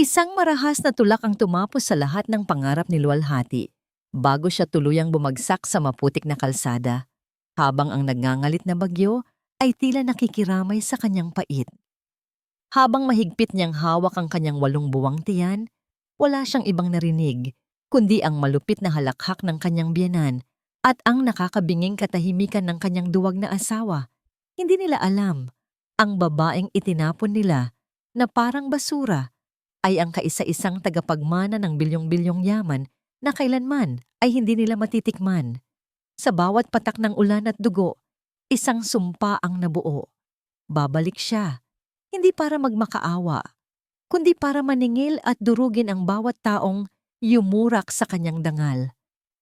Isang marahas na tulak ang tumapos sa lahat ng pangarap ni Luwalhati bago siya tuluyang bumagsak sa maputik na kalsada, habang ang nagngangalit na bagyo ay tila nakikiramay sa kanyang pait. Habang mahigpit niyang hawak ang kanyang 8 buwang tiyan, wala siyang ibang narinig, kundi ang malupit na halakhak ng kanyang biyenan at ang nakakabinging katahimikan ng kanyang duwag na asawa. Hindi nila alam, ang babaeng itinapon nila na parang basura ay ang kaisa-isang tagapagmana ng bilyong-bilyong yaman na kailanman ay hindi nila matitikman. Sa bawat patak ng ulan at dugo, isang sumpa ang nabuo. Babalik siya, hindi para magmakaawa, kundi para maningil at durugin ang bawat taong yumurak sa kanyang dangal.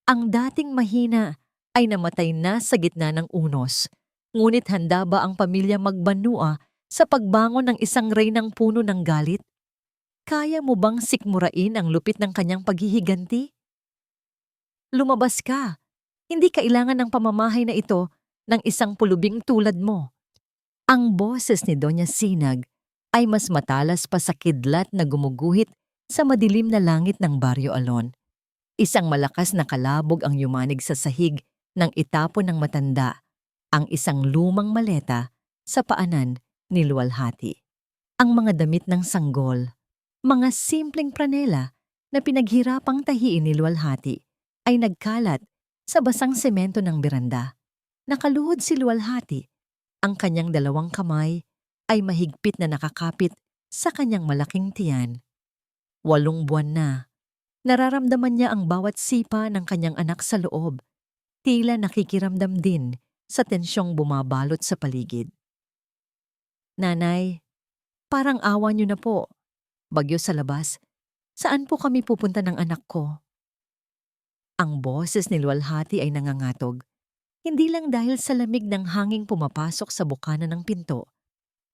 Ang dating mahina ay namatay na sa gitna ng unos. Ngunit handa ba ang pamilya magbanua sa pagbangon ng isang reynang puno ng galit? Kaya mo bang sikmurain ang lupit ng kanyang paghihiganti? Lumabas ka. Hindi kailangan ng pamamahay na ito ng isang pulubing tulad mo. Ang boses ni Doña Sinag ay mas matalas pa sa kidlat na gumuguhit sa madilim na langit ng Baryo Alon. Isang malakas na kalabog ang yumanig sa sahig ng itapon ng matanda, ang isang lumang maleta sa paanan ni Luwalhati. Ang mga damit ng sanggol, mga simpleng pranela na pinaghirapang tahiin ni Luwalhati ay nagkalat sa basang semento ng beranda. Nakaluhod si Luwalhati. Ang kanyang 2 kamay ay mahigpit na nakakapit sa kanyang malaking tiyan. 8 buwan na. Nararamdaman niya ang bawat sipa ng kanyang anak sa loob. Tila nakikiramdam din sa tensyong bumabalot sa paligid. Nanay, parang awa niyo na po. Bagyo sa labas. Saan po kami pupunta ng anak ko? Ang boses ni Luwalhati ay nangangatog. Hindi lang dahil sa lamig ng hanging pumapasok sa bukana ng pinto,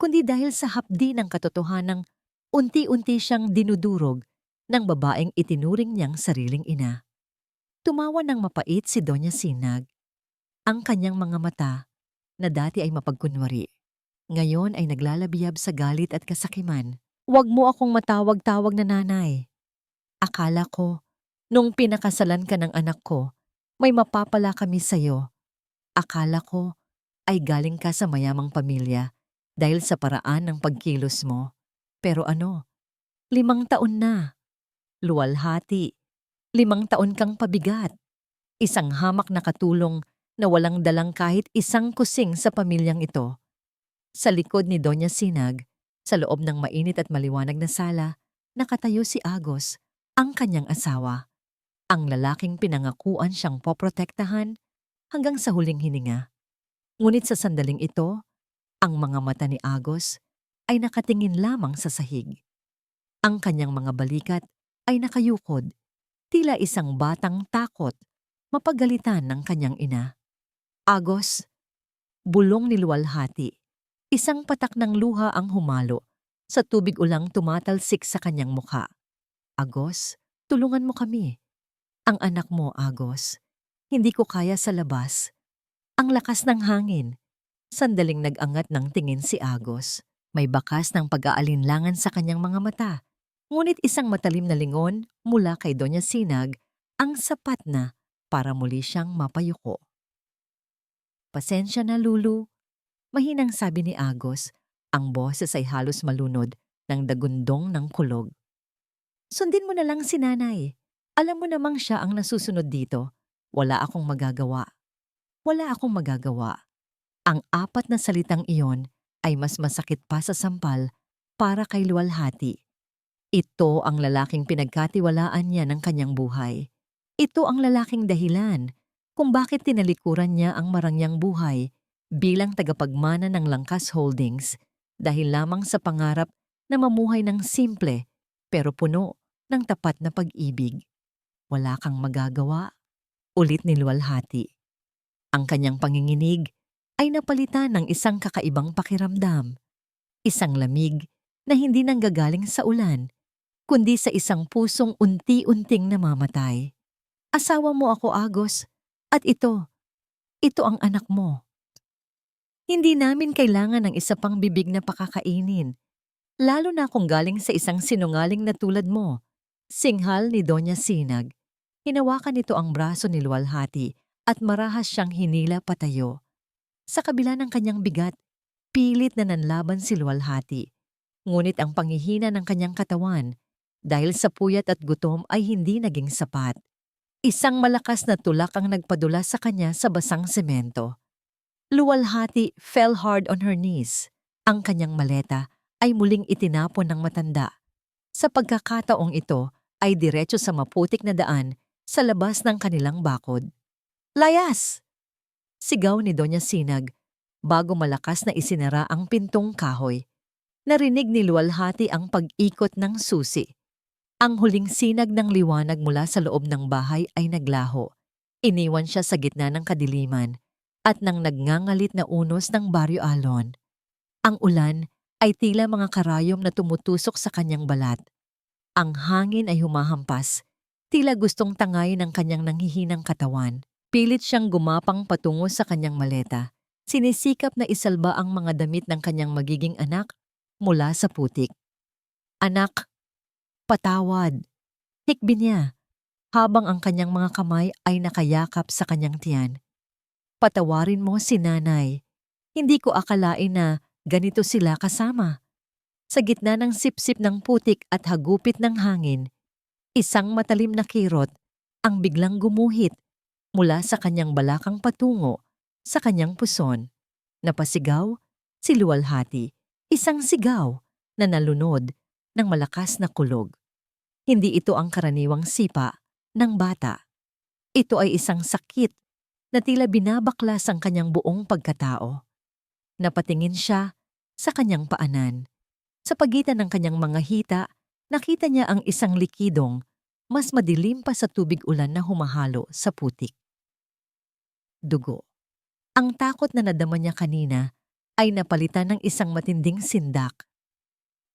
kundi dahil sa hapdi ng katotohanang unti-unti siyang dinudurog ng babaeng itinuring niyang sariling ina. Tumawa ng mapait si Doña Sinag. Ang kanyang mga mata, na dati ay mapagkunwari, ngayon ay naglalabiyab sa galit at kasakiman. Huwag mo akong matawag-tawag na nanay. Akala ko, nung pinakasalan ka ng anak ko, may mapapala kami sa'yo. Akala ko ay galing ka sa mayamang pamilya dahil sa paraan ng pagkilos mo. Pero ano, 5 taon na. Luwalhati, 5 taon kang pabigat. Isang hamak na katulong na walang dalang kahit isang kusing sa pamilyang ito. Sa likod ni Doña Sinag, sa loob ng mainit at maliwanag na sala, nakatayo si Agos, ang kanyang asawa. Ang lalaking pinangakuan siyang poprotektahan hanggang sa huling hininga. Ngunit sa sandaling ito, ang mga mata ni Agos ay nakatingin lamang sa sahig. Ang kanyang mga balikat ay nakayukod, tila isang batang takot, mapagalitan ng kanyang ina. Agos, bulong ni Luwalhati. Isang patak ng luha ang humalo, sa tubig ulang tumatalsik sa kanyang mukha. Agos, tulungan mo kami. Ang anak mo, Agos. Hindi ko kaya sa labas. Ang lakas ng hangin. Sandaling nag-angat ng tingin si Agos. May bakas ng pag-aalinlangan sa kanyang mga mata. Ngunit isang matalim na lingon mula kay Doña Sinag ang sapat na para muli siyang mapayuko. Pasensya na, Lulu. Mahinang sabi ni Agos, ang boses ay halos malunod ng dagundong ng kulog. Sundin mo na lang si nanay. Alam mo namang siya ang nasusunod dito. Wala akong magagawa. Wala akong magagawa. Ang 4 na salitang iyon ay mas masakit pa sa sampal para kay Luwalhati. Ito ang lalaking pinagkatiwalaan niya ng kanyang buhay. Ito ang lalaking dahilan kung bakit tinalikuran niya ang marangyang buhay bilang tagapagmana ng Langkas Holdings dahil lamang sa pangarap na mamuhay ng simple pero puno ng tapat na pag-ibig. Wala kang magagawa, ulit ni Luwalhati. Ang kanyang panginginig ay napalitan ng isang kakaibang pakiramdam. Isang lamig na hindi nanggagaling sa ulan, kundi sa isang pusong unti-unting namamatay. Asawa mo ako, Agos, at ito ang anak mo. Hindi namin kailangan ng isa pang bibig na pakakainin. Lalo na kung galing sa isang sinungaling na tulad mo. Singhal ni Doña Sinag. Hinawakan nito ang braso ni Luwalhati at marahas siyang hinila patayo. Sa kabila ng kanyang bigat, pilit na nanlaban si Luwalhati. Ngunit ang panghihina ng kanyang katawan dahil sa puyat at gutom ay hindi naging sapat. Isang malakas na tulak ang nagpadula sa kanya sa basang semento. Luwalhati fell hard on her knees. Ang kanyang maleta ay muling itinapon ng matanda. Sa pagkakataong ito ay diretso sa maputik na daan sa labas ng kanilang bakod. Layas! Sigaw ni Doña Sinag bago malakas na isinara ang pintong kahoy. Narinig ni Luwalhati ang pag-ikot ng susi. Ang huling sinag ng liwanag mula sa loob ng bahay ay naglaho. Iniwan siya sa gitna ng kadiliman at ng nagngangalit na unos ng Baryo Alon. Ang ulan ay tila mga karayom na tumutusok sa kanyang balat. Ang hangin ay humahampas, tila gustong tangayin ang kanyang nanghihinang katawan. Pilit siyang gumapang patungo sa kanyang maleta. Sinisikap na isalba ang mga damit ng kanyang magiging anak mula sa putik. Anak, patawad, hikbi niya, habang ang kanyang mga kamay ay nakayakap sa kanyang tiyan. Patawarin mo si nanay. Hindi ko akalain na ganito sila kasama. Sa gitna ng sipsip ng putik at hagupit ng hangin, isang matalim na kirot ang biglang gumuhit mula sa kanyang balakang patungo sa kanyang puson. Napasigaw si Luwalhati, isang sigaw na nalunod ng malakas na kulog. Hindi ito ang karaniwang sipa ng bata. Ito ay isang sakit na tila binabaklas ang kanyang buong pagkatao. Napatingin siya sa kanyang paanan. Sa pagitan ng kanyang mga hita, nakita niya ang isang likidong mas madilim pa sa tubig ulan na humahalo sa putik. Dugo. Ang takot na nadama niya kanina ay napalitan ng isang matinding sindak.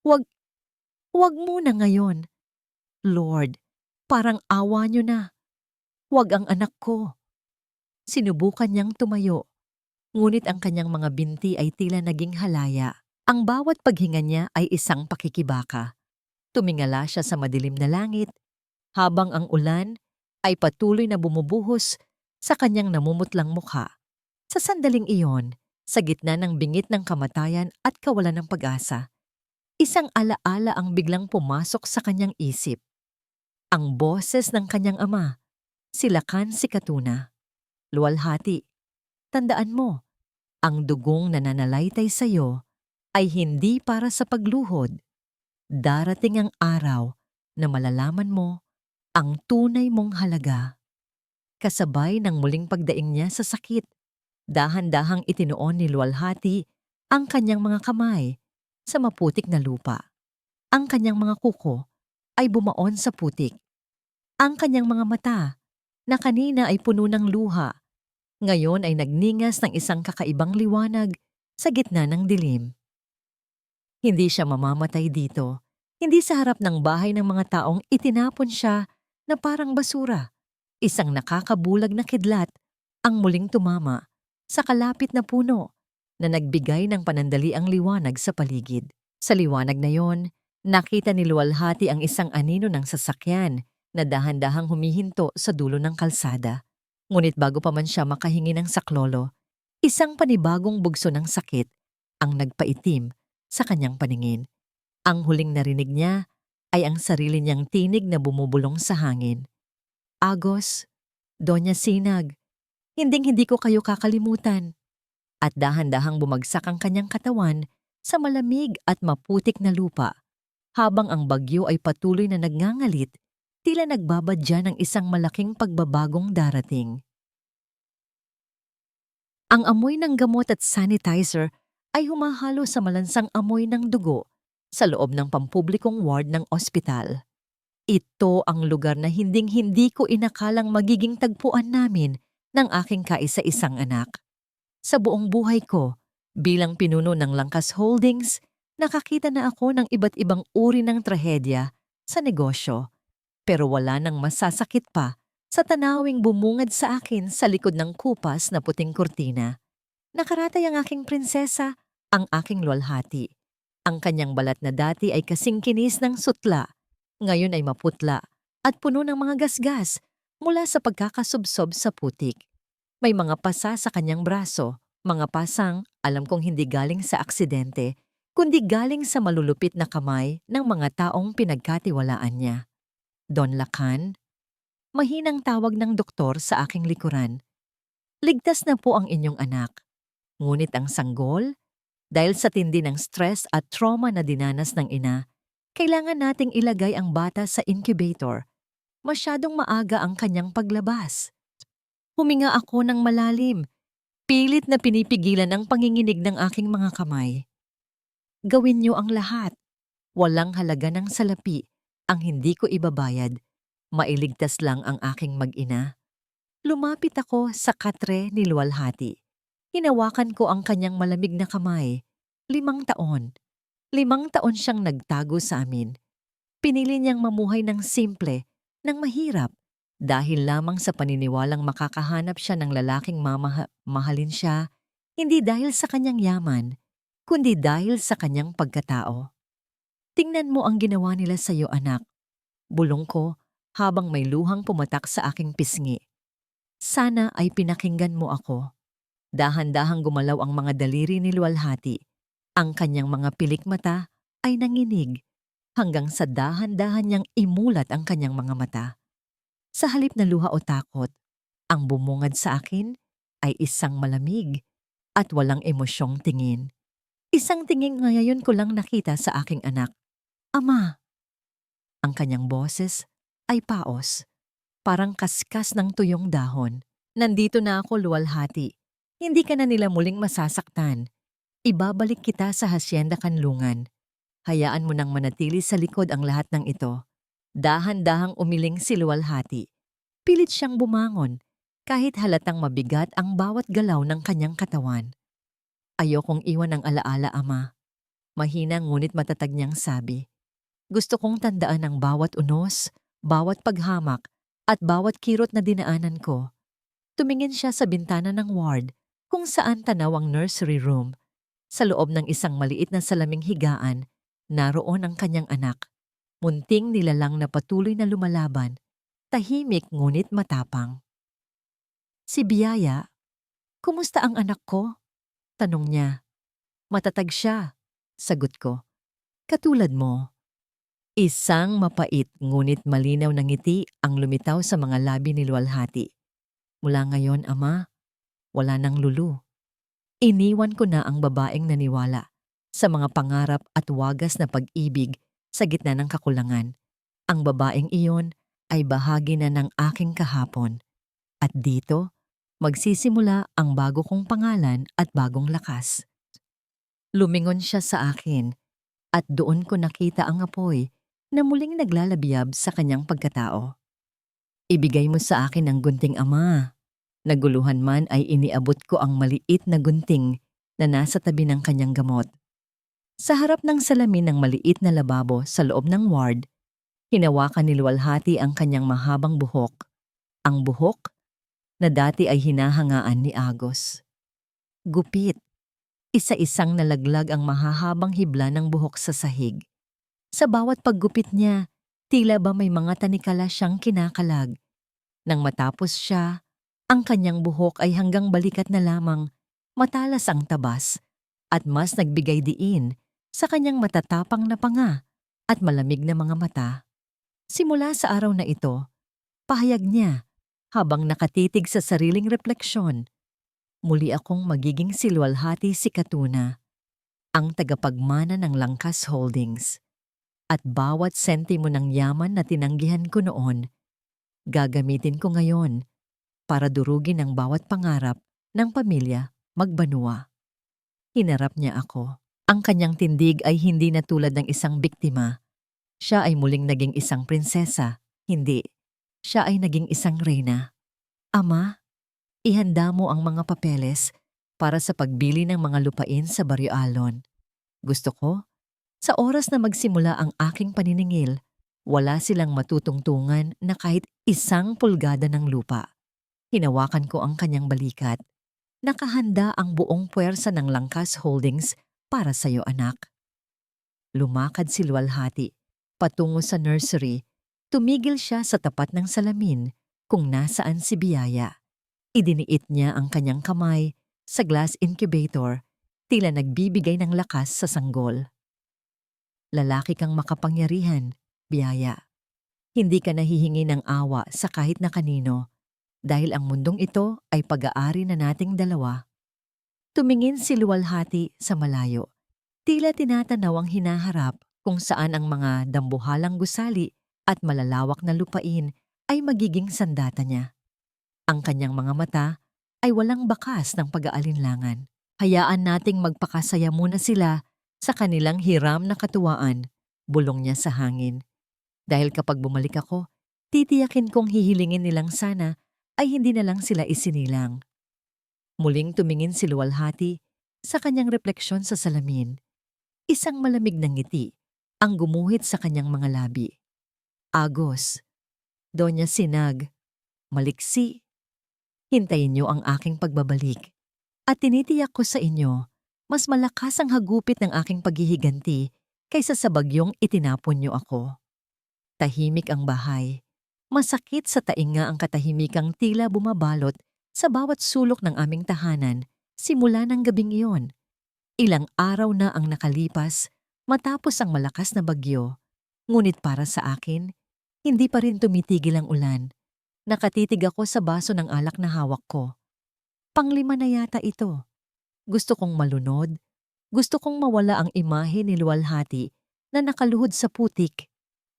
Huwag muna ngayon. Lord, parang awa niyo na. Huwag ang anak ko. Sinubukan niyang tumayo, ngunit ang kanyang mga binti ay tila naging halaya. Ang bawat paghinga niya ay isang pakikibaka. Tumingala siya sa madilim na langit, habang ang ulan ay patuloy na bumubuhos sa kanyang namumutlang mukha. Sa sandaling iyon, sa gitna ng bingit ng kamatayan at kawalan ng pag-asa, isang alaala ang biglang pumasok sa kanyang isip. Ang boses ng kanyang ama, si Lakan si Katuna. Luwalhati, tandaan mo, ang dugong nananalaytay sa iyo ay hindi para sa pagluhod. Darating ang araw na malalaman mo ang tunay mong halaga. Kasabay ng muling pagdaing niya sa sakit, dahan-dahang itinuon ni Luwalhati ang kanyang mga kamay sa maputik na lupa. Ang kanyang mga kuko ay bumaon sa putik. Ang kanyang mga mata, na kanina ay puno ng luha, ngayon ay nagningas ng isang kakaibang liwanag sa gitna ng dilim. Hindi siya mamamatay dito. Hindi sa harap ng bahay ng mga taong itinapon siya na parang basura. Isang nakakabulag na kidlat ang muling tumama sa kalapit na puno na nagbigay ng panandaliang liwanag sa paligid. Sa liwanag na yon, nakita ni Luwalhati ang isang anino ng sasakyan na dahan-dahang humihinto sa dulo ng kalsada. Ngunit bago pa man siya makahingi ng saklolo, isang panibagong bugso ng sakit ang nagpaitim sa kanyang paningin. Ang huling narinig niya ay ang sarili niyang tinig na bumubulong sa hangin. Agos, Doña Sinag, hinding-hindi ko kayo kakalimutan. At dahan-dahang bumagsak ang kanyang katawan sa malamig at maputik na lupa, habang ang bagyo ay patuloy na nagngangalit, tila nagbabadya ng isang malaking pagbabagong darating. Ang amoy ng gamot at sanitizer ay humahalo sa malansang amoy ng dugo sa loob ng pampublikong ward ng ospital. Ito ang lugar na hinding-hindi ko inakalang magiging tagpuan namin ng aking kaisa-isang anak. Sa buong buhay ko, bilang pinuno ng Langkas Holdings, nakakita na ako ng iba't ibang uri ng trahedya sa negosyo. Pero wala nang masasakit pa sa tanawing bumungad sa akin sa likod ng kupas na puting kurtina. Nakaratay ang aking prinsesa, ang aking Luwalhati. Ang kanyang balat na dati ay kasing kinis ng sutla, ngayon ay maputla at puno ng mga gasgas mula sa pagkakasubsob sa putik. May mga pasa sa kanyang braso, mga pasang alam kong hindi galing sa aksidente, kundi galing sa malulupit na kamay ng mga taong pinagkatiwalaan niya. Don Lacan, mahinang tawag ng doktor sa aking likuran. Ligtas na po ang inyong anak. Ngunit ang sanggol, dahil sa tindi ng stress at trauma na dinanas ng ina, kailangan nating ilagay ang bata sa incubator. Masyadong maaga ang kanyang paglabas. Huminga ako ng malalim, pilit na pinipigilan ang panginginig ng aking mga kamay. Gawin niyo ang lahat. Walang halaga ng salapi ang hindi ko ibabayad. Mailigtas lang ang aking mag-ina. Lumapit ako sa katre ni Luwalhati. Hinawakan ko ang kanyang malamig na kamay. 5 taon. 5 taon siyang nagtago sa amin. Pinili niyang mamuhay ng simple, ng mahirap, dahil lamang sa paniniwalang makakahanap siya ng lalaking mahalin siya, hindi dahil sa kanyang yaman, kundi dahil sa kanyang pagkatao. Tingnan mo ang ginawa nila sa iyo, anak. Bulong ko habang may luhang pumatak sa aking pisngi. Sana ay pinakinggan mo ako. Dahan-dahang gumalaw ang mga daliri ni Luwalhati. Ang kanyang mga pilik mata ay nanginig hanggang sa dahan-dahan niyang imulat ang kanyang mga mata. Sa halip na luha o takot, ang bumungad sa akin ay isang malamig at walang emosyong tingin. Isang tingin ngayon ko lang nakita sa aking anak. Ama! Ang kanyang boses ay paos, parang kaskas ng tuyong dahon. Nandito na ako, Luwalhati. Hindi ka na nila muling masasaktan. Ibabalik kita sa Hacienda Kanlungan. Hayaan mo nang manatili sa likod ang lahat ng ito. Dahan-dahang umiling si Luwalhati. Pilit siyang bumangon, kahit halatang mabigat ang bawat galaw ng kanyang katawan. Ayokong iwan ang alaala, ama. Mahina ngunit matatag niyang sabi. Gusto kong tandaan ang bawat unos, bawat paghamak, at bawat kirot na dinaanan ko. Tumingin siya sa bintana ng ward, kung saan tanaw ang nursery room. Sa loob ng isang maliit na salaming higaan, naroon ang kanyang anak. Munting nilalang na patuloy na lumalaban, tahimik ngunit matapang. Si Biyaya, kumusta ang anak ko? Tanong niya. Matatag siya, sagot ko. Katulad mo. Isang mapait ngunit malinaw na ngiti ang lumitaw sa mga labi ni Luwalhati. Mula ngayon, ama, wala nang lulu. Iniwan ko na ang babaeng naniwala sa mga pangarap at wagas na pag-ibig sa gitna ng kakulangan. Ang babaeng iyon ay bahagi na ng aking kahapon. At dito, magsisimula ang bago kong pangalan at bagong lakas. Lumingon siya sa akin at doon ko nakita ang apoy na muling naglalabiyab sa kanyang pagkatao. Ibigay mo sa akin ang gunting, ama. Naguluhan man ay iniabot ko ang maliit na gunting na nasa tabi ng kanyang gamot. Sa harap ng salamin ng maliit na lababo sa loob ng ward, hinawakan ni Luwalhati ang kanyang mahabang buhok. Ang buhok na dati ay hinahangaan ni Agos. Gupit. Isa-isang nalaglag ang mahahabang hibla ng buhok sa sahig. Sa bawat paggupit niya, tila ba may mga tanikala siyang kinakalag. Nang matapos siya, ang kanyang buhok ay hanggang balikat na lamang, matalas ang tabas, at mas nagbigay diin sa kanyang matatapang na panga at malamig na mga mata. Simula sa araw na ito, pahayag niya, habang nakatitig sa sariling refleksyon, muli akong magiging si Luwalhati Sikatuna, ang tagapagmana ng Langkas Holdings. At bawat sentimo ng yaman na tinanggihan ko noon, gagamitin ko ngayon para durugin ang bawat pangarap ng pamilya Magbanua. Hinarap niya ako. Ang kanyang tindig ay hindi na tulad ng isang biktima. Siya ay muling naging isang prinsesa. Hindi. Siya ay naging isang reyna. Ama, ihanda mo ang mga papeles para sa pagbili ng mga lupain sa Barrio Alon. Gusto ko, sa oras na magsimula ang aking paniningil, wala silang matutungtungan na kahit 1 pulgada ng lupa. Hinawakan ko ang kanyang balikat. Nakahanda ang buong puwersa ng Langkas Holdings para sa iyo, anak. Lumakad si Luwalhati patungo sa nursery. Tumigil siya sa tapat ng salamin kung nasaan si Biyaya. Idiniit niya ang kanyang kamay sa glass incubator, tila nagbibigay ng lakas sa sanggol. Lalaki kang makapangyarihan, Biyaya. Hindi ka nahihingi ng awa sa kahit na kanino dahil ang mundong ito ay pag-aari na nating dalawa. Tumingin si Luwalhati sa malayo. Tila tinatanaw ang hinaharap kung saan ang mga dambuhalang gusali at malalawak na lupain ay magiging sandata niya. Ang kanyang mga mata ay walang bakas ng pag-aalinlangan. Hayaan nating magpakasaya muna sila sa kanilang hiram na katuwaan, bulong niya sa hangin. Dahil kapag bumalik ako, titiyakin kong hihilingin nilang sana ay hindi na lang sila isinilang. Muling tumingin si Luwalhati sa kanyang refleksyon sa salamin. Isang malamig na ngiti ang gumuhit sa kanyang mga labi. Agos, Doña Sinag, Maliksi, hintayin niyo ang aking pagbabalik. At tinitiyak ko sa inyo, mas malakas ang hagupit ng aking paghihiganti kaysa sa bagyong itinapon niyo ako. Tahimik ang bahay. Masakit sa tainga ang katahimikang tila bumabalot sa bawat sulok ng aming tahanan simula ng gabing iyon. Ilang araw na ang nakalipas matapos ang malakas na bagyo. Ngunit para sa akin, hindi pa rin tumitigil ang ulan. Nakatitig ako sa baso ng alak na hawak ko. Panglima na yata ito. Gusto kong malunod. Gusto kong mawala ang imahe ni Luwalhati na nakaluhod sa putik.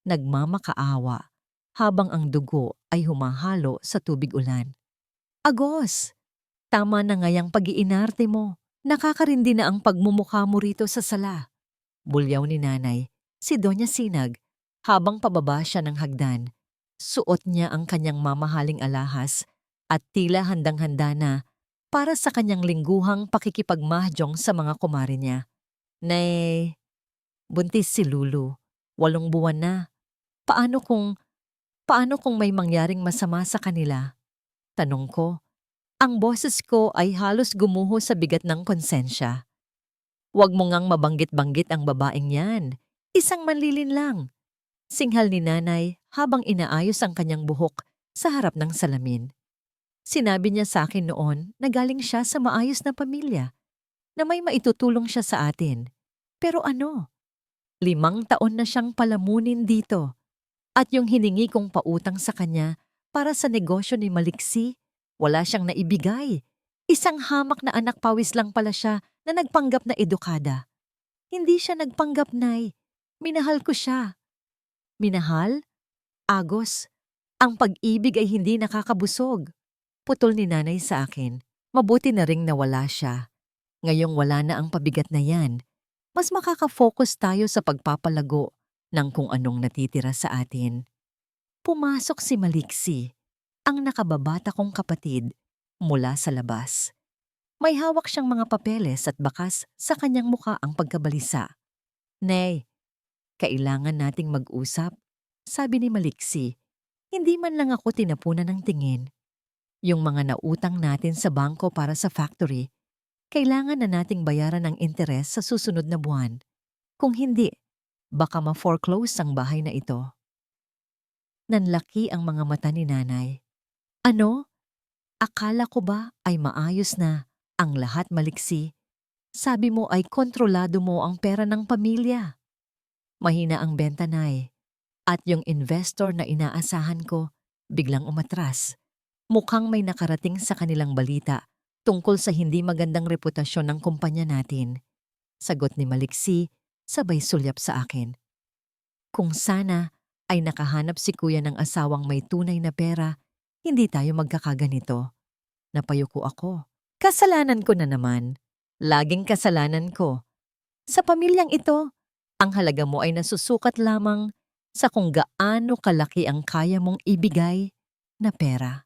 Nagmamakaawa habang ang dugo ay humahalo sa tubig ulan. Agos! Tama na ngayang pag-iinarte mo. Nakakarindi na ang pagmumukha mo rito sa sala. Bulyaw ni nanay, si Doña Sinag, habang pababa siya ng hagdan. Suot niya ang kanyang mamahaling alahas at tila handang-handa na para sa kanyang lingguhang pakikipagmahjong sa mga kumare niya. Nay, buntis si Lulu. 8 buwan na. Paano kung may mangyaring masama sa kanila? Tanong ko. Ang boses ko ay halos gumuho sa bigat ng konsensya. Huwag mo ngang mabanggit-banggit ang babaeng yan. Isang manlilin lang. Singhal ni nanay habang inaayos ang kanyang buhok sa harap ng salamin. Sinabi niya sa akin noon na galing siya sa maayos na pamilya, na may maitutulong siya sa atin. Pero ano? 5 taon na siyang palamunin dito. At yung hiningi kong pautang sa kanya para sa negosyo ni Maliksi, wala siyang naibigay. Isang hamak na anak pawis lang pala siya na nagpanggap na edukada. Hindi siya nagpanggap, Nay. Minahal ko siya. Minahal? Agos, ang pag-ibig ay hindi nakakabusog. Putol ni nanay sa akin. Mabuti na ring nawala siya. Ngayong wala na ang pabigat na yan, mas makaka-focus tayo sa pagpapalago ng kung anong natitira sa atin. Pumasok si Maliksi, ang nakababata kong kapatid, mula sa labas. May hawak siyang mga papeles at bakas sa kanyang muka ang pagkabalisa. Nay, kailangan nating mag-usap, sabi ni Maliksi. Hindi man lang ako tinapunan ng tingin. Yung mga nautang natin sa bangko para sa factory, kailangan na nating bayaran ng interes sa susunod na buwan. Kung hindi, baka ma-foreclose ang bahay na ito. Nanlaki ang mga mata ni nanay. Ano? Akala ko ba ay maayos na ang lahat, Maliksi? Sabi mo ay kontrolado mo ang pera ng pamilya. Mahina ang benta, Nay. At yung investor na inaasahan ko, biglang umatras. Mukhang may nakarating sa kanilang balita tungkol sa hindi magandang reputasyon ng kumpanya natin. Sagot ni Maliksi, sabay sulyap sa akin. Kung sana ay nakahanap si kuya ng asawang may tunay na pera, hindi tayo magkakaganito. Napayuko ako. Kasalanan ko na naman. Laging kasalanan ko. Sa pamilyang ito, ang halaga mo ay nasusukat lamang sa kung gaano kalaki ang kaya mong ibigay na pera.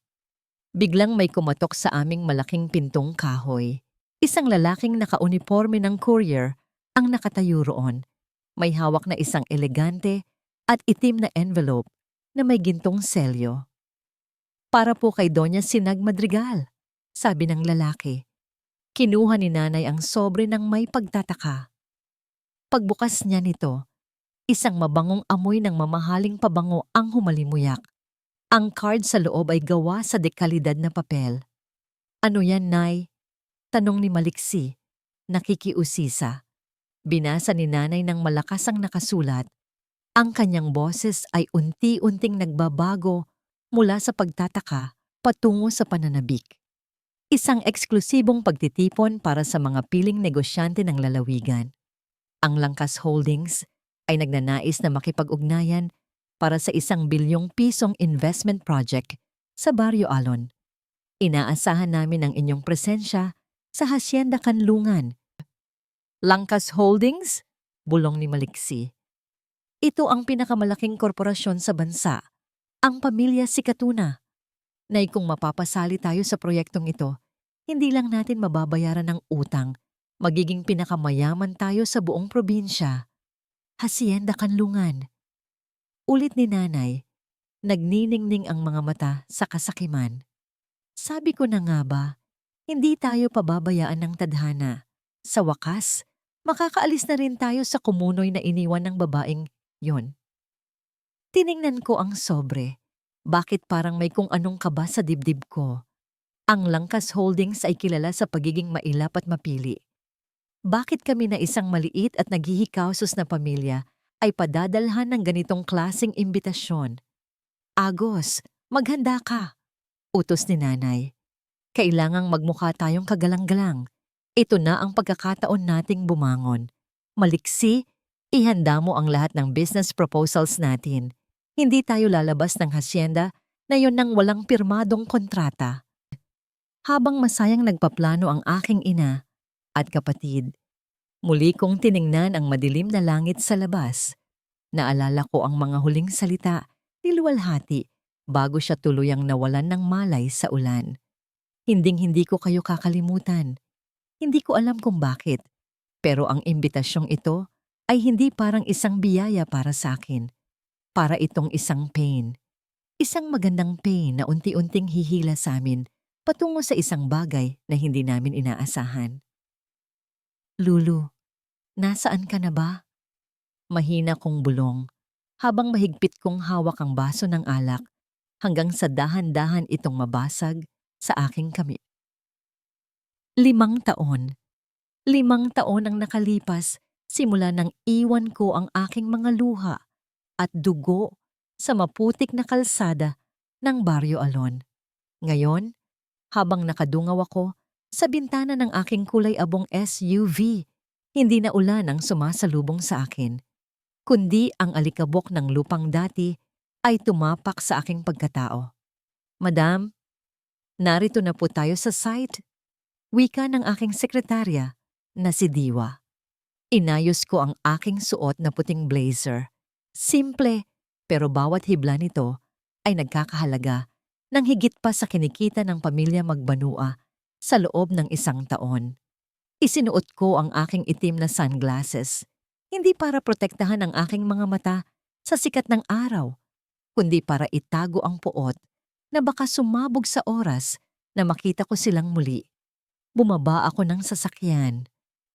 Biglang may kumatok sa aming malaking pintong kahoy. Isang lalaking nakauniforme ng courier ang nakatayo roon. May hawak na isang elegante at itim na envelope na may gintong selyo. Para po kay Doña Sinag Madrigal, sabi ng lalaki. Kinuha ni nanay ang sobre ng may pagtataka. Pagbukas niya nito, isang mabangong amoy ng mamahaling pabango ang humalimuyak. Ang card sa loob ay gawa sa dekalidad na papel. "Ano yan, Nay?" tanong ni Maliksi, nakikiusisa. Binasa ni Nanay ng malakas ang nakasulat. Ang kanyang boses ay unti-unting nagbabago mula sa pagtataka patungo sa pananabik. Isang eksklusibong pagtitipon para sa mga piling negosyante ng lalawigan. Ang Langkas Holdings ay nagnanais na makipag-ugnayan para sa 1 bilyong pisong investment project sa Barrio Alon. Inaasahan namin ang inyong presensya sa Hacienda Kanlungan. Langkas Holdings? Bulong ni Maliksi. Ito ang pinakamalaking korporasyon sa bansa, ang pamilya Sikatuna. Nay, kung mapapasali tayo sa proyektong ito, hindi lang natin mababayaran ng utang, magiging pinakamayaman tayo sa buong probinsya. Hacienda Kanlungan. Ulit ni Nanay, nagniningning ang mga mata sa kasakiman. Sabi ko na nga ba, hindi tayo pababayaan ng tadhana. Sa wakas, makakaalis na rin tayo sa kumunoy na iniwan ng babaeng yon. Tiningnan ko ang sobre. Bakit parang may kung anong kaba sa dibdib ko? Ang Langkas Holdings ay kilala sa pagiging mailap at mapili. Bakit kami na isang maliit at naghihikausos na pamilya ay padadalhan ng ganitong klaseng imbitasyon? "Agos, maghanda ka," utos ni Nanay. "Kailangang magmukha tayong kagalang-galang. Ito na ang pagkakataon nating bumangon. Maliksi, ihanda mo ang lahat ng business proposals natin. Hindi tayo lalabas ng hacienda na yon nang walang pirmadong kontrata." Habang masayang nagpaplano ang aking ina at kapatid, muli kong tiningnan ang madilim na langit sa labas. Naalala ko ang mga huling salita ni Luwalhati bago siya tuluyang nawalan ng malay sa ulan. "Hinding-hindi ko kayo kakalimutan." Hindi ko alam kung bakit, pero ang imbitasyong ito ay hindi parang isang biyaya para sa akin. Para itong isang pain. Isang magandang pain na unti-unting hihila sa amin patungo sa isang bagay na hindi namin inaasahan. "Lulu, nasaan ka na ba?" Mahina kong bulong, habang mahigpit kong hawak ang baso ng alak hanggang sa dahan-dahan itong mabasag sa aking kamay. 5 taon. 5 taon ang nakalipas simula nang iwan ko ang aking mga luha at dugo sa maputik na kalsada ng Barrio Alon. Ngayon, habang nakadungaw ako sa bintana ng aking kulay abong SUV, hindi na ulan ang sumasalubong sa akin, kundi ang alikabok ng lupang dati ay tumapak sa aking pagkatao. "Madam, narito na po tayo sa site," wika ng aking sekretarya na si Diwa. Inayos ko ang aking suot na puting blazer. Simple, pero bawat hibla nito ay nagkakahalaga ng higit pa sa kinikita ng pamilya Magbanua sa loob ng 1 taon. Isinuot ko ang aking itim na sunglasses, hindi para protektahan ang aking mga mata sa sikat ng araw, kundi para itago ang puot na baka sumabog sa oras na makita ko silang muli. Bumaba ako ng sasakyan.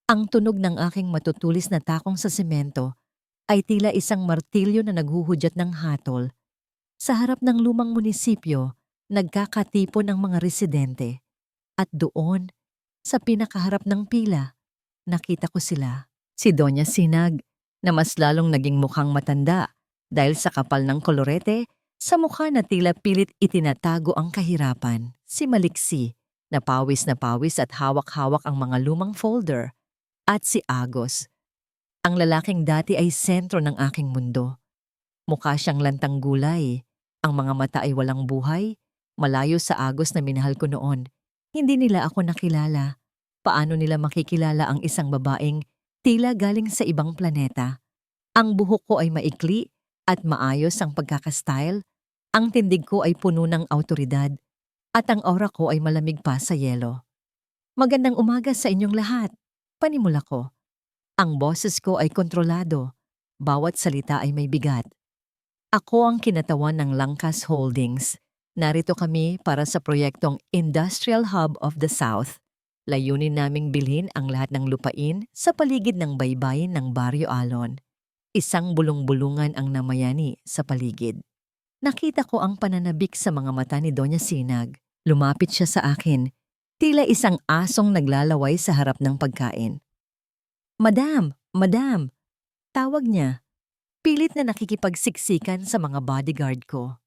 Ang tunog ng aking matutulis na takong sa semento ay tila isang martilyo na naghuhudyat ng hatol. Sa harap ng lumang munisipyo, nagkakatipon ang mga residente. At doon, sa pinakaharap ng pila, nakita ko sila. Si Doña Sinag, na mas lalong naging mukhang matanda dahil sa kapal ng kolorete, sa mukha na tila pilit itinatago ang kahirapan. Si Maliksi, na pawis at hawak-hawak ang mga lumang folder. At si Agos, ang lalaking dati ay sentro ng aking mundo. Mukha siyang lantang gulay, ang mga mata ay walang buhay, malayo sa Agos na minahal ko noon. Hindi nila ako nakilala. Paano nila makikilala ang isang babaeng tila galing sa ibang planeta? Ang buhok ko ay maikli at maayos ang pagkakastyle, ang tindig ko ay puno ng awtoridad, at ang aura ko ay malamig pa sa yelo. "Magandang umaga sa inyong lahat," panimula ko. Ang boses ko ay kontrolado, bawat salita ay may bigat. Ako ang kinatawan ng Langkas Holdings. Narito kami para sa proyektong Industrial Hub of the South. Layunin naming bilhin ang lahat ng lupain sa paligid ng baybayin ng Barrio Alon. Isang bulong-bulungan ang namayani sa paligid. Nakita ko ang pananabik sa mga mata ni Doña Sinag. Lumapit siya sa akin, tila isang asong naglalaway sa harap ng pagkain. "Madam! Madam!" Tawag niya. Pilit na nakikipagsiksikan sa mga bodyguard ko.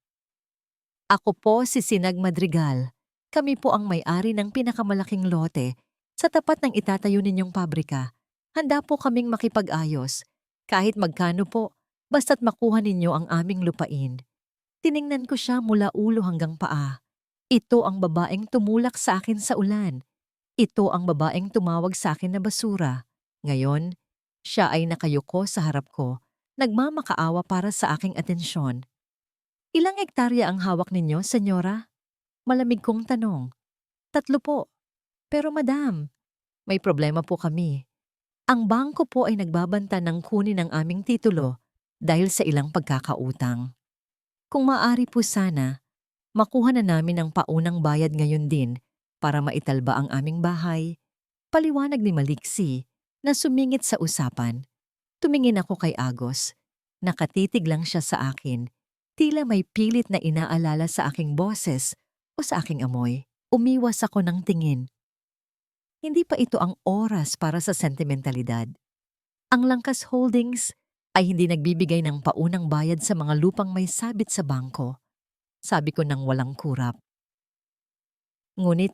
"Ako po si Sinag Madrigal. Kami po ang may-ari ng pinakamalaking lote sa tapat ng itatayo ninyong pabrika. Handa po kaming makipag-ayos. Kahit magkano po, basta't makuha ninyo ang aming lupain." Tiningnan ko siya mula ulo hanggang paa. Ito ang babaeng tumulak sa akin sa ulan. Ito ang babaeng tumawag sa akin na basura. Ngayon, siya ay nakayuko sa harap ko, nagmamakaawa para sa aking atensyon. "Ilang hektarya ang hawak ninyo, senyora?" Malamig kong tanong. "3 po." "Pero madam, may problema po kami. Ang bangko po ay nagbabanta ng kunin ang aming titulo dahil sa ilang pagkakautang. Kung maaari po sana, makuha na namin ang paunang bayad ngayon din para maitalba ang aming bahay." Paliwanag ni Maliksi na sumingit sa usapan. Tumingin ako kay Agos. Nakatitig lang siya sa akin. Tila may pilit na inaalala sa aking boses o sa aking amoy. Umiwas ako ng tingin. Hindi pa ito ang oras para sa sentimentalidad. Ang Langkas Holdings ay hindi nagbibigay ng paunang bayad sa mga lupang may sabit sa bangko. Sabi ko nang walang kurap. Ngunit,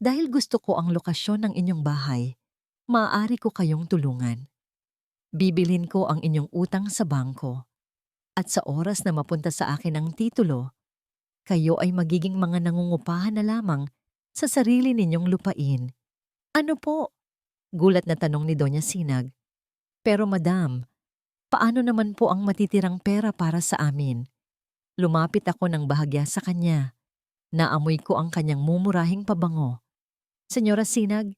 dahil gusto ko ang lokasyon ng inyong bahay, maaari ko kayong tulungan. Bibilhin ko ang inyong utang sa bangko. At sa oras na mapunta sa akin ang titulo, kayo ay magiging mga nangungupahan na lamang sa sarili ninyong lupain. "Ano po?" Gulat na tanong ni Doña Sinag. "Pero madam, paano naman po ang matitirang pera para sa amin?" Lumapit ako ng bahagya sa kanya. Naamoy ko ang kanyang mumurahing pabango. "Senyora Sinag,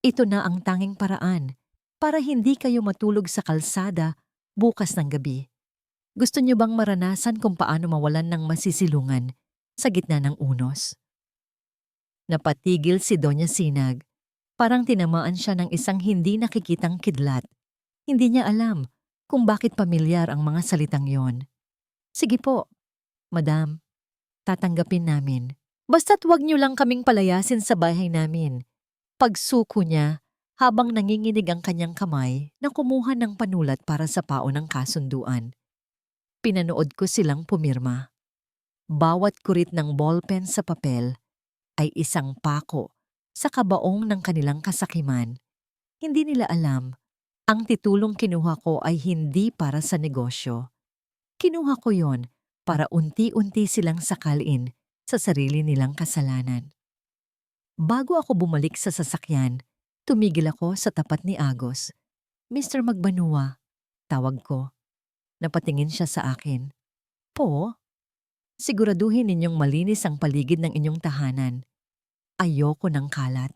ito na ang tanging paraan para hindi kayo matulog sa kalsada bukas ng gabi. Gusto niyo bang maranasan kung paano mawalan ng masisilungan sa gitna ng unos?" Napatigil si Doña Sinag. Parang tinamaan siya ng isang hindi nakikitang kidlat. Hindi niya alam kung bakit pamilyar ang mga salitang yon. "Sige po, madam, tatanggapin namin. Basta't huwag niyo lang kaming palayasin sa bahay namin." Pagsuko niya habang nanginginig ang kanyang kamay na kumuha ng panulat para sa paon ng kasunduan. Pinanood ko silang pumirma. Bawat kurit ng ballpen sa papel ay isang pako sa kabaong ng kanilang kasakiman. Hindi nila alam, ang titulong kinuha ko ay hindi para sa negosyo. Kinuha ko yon para unti-unti silang sakalin sa sarili nilang kasalanan. Bago ako bumalik sa sasakyan, tumigil ako sa tapat ni Agos. "Mr. Magbanua," tawag ko. Napatingin siya sa akin. "Po? Siguraduhin ninyong malinis ang paligid ng inyong tahanan. Ayoko ng kalat.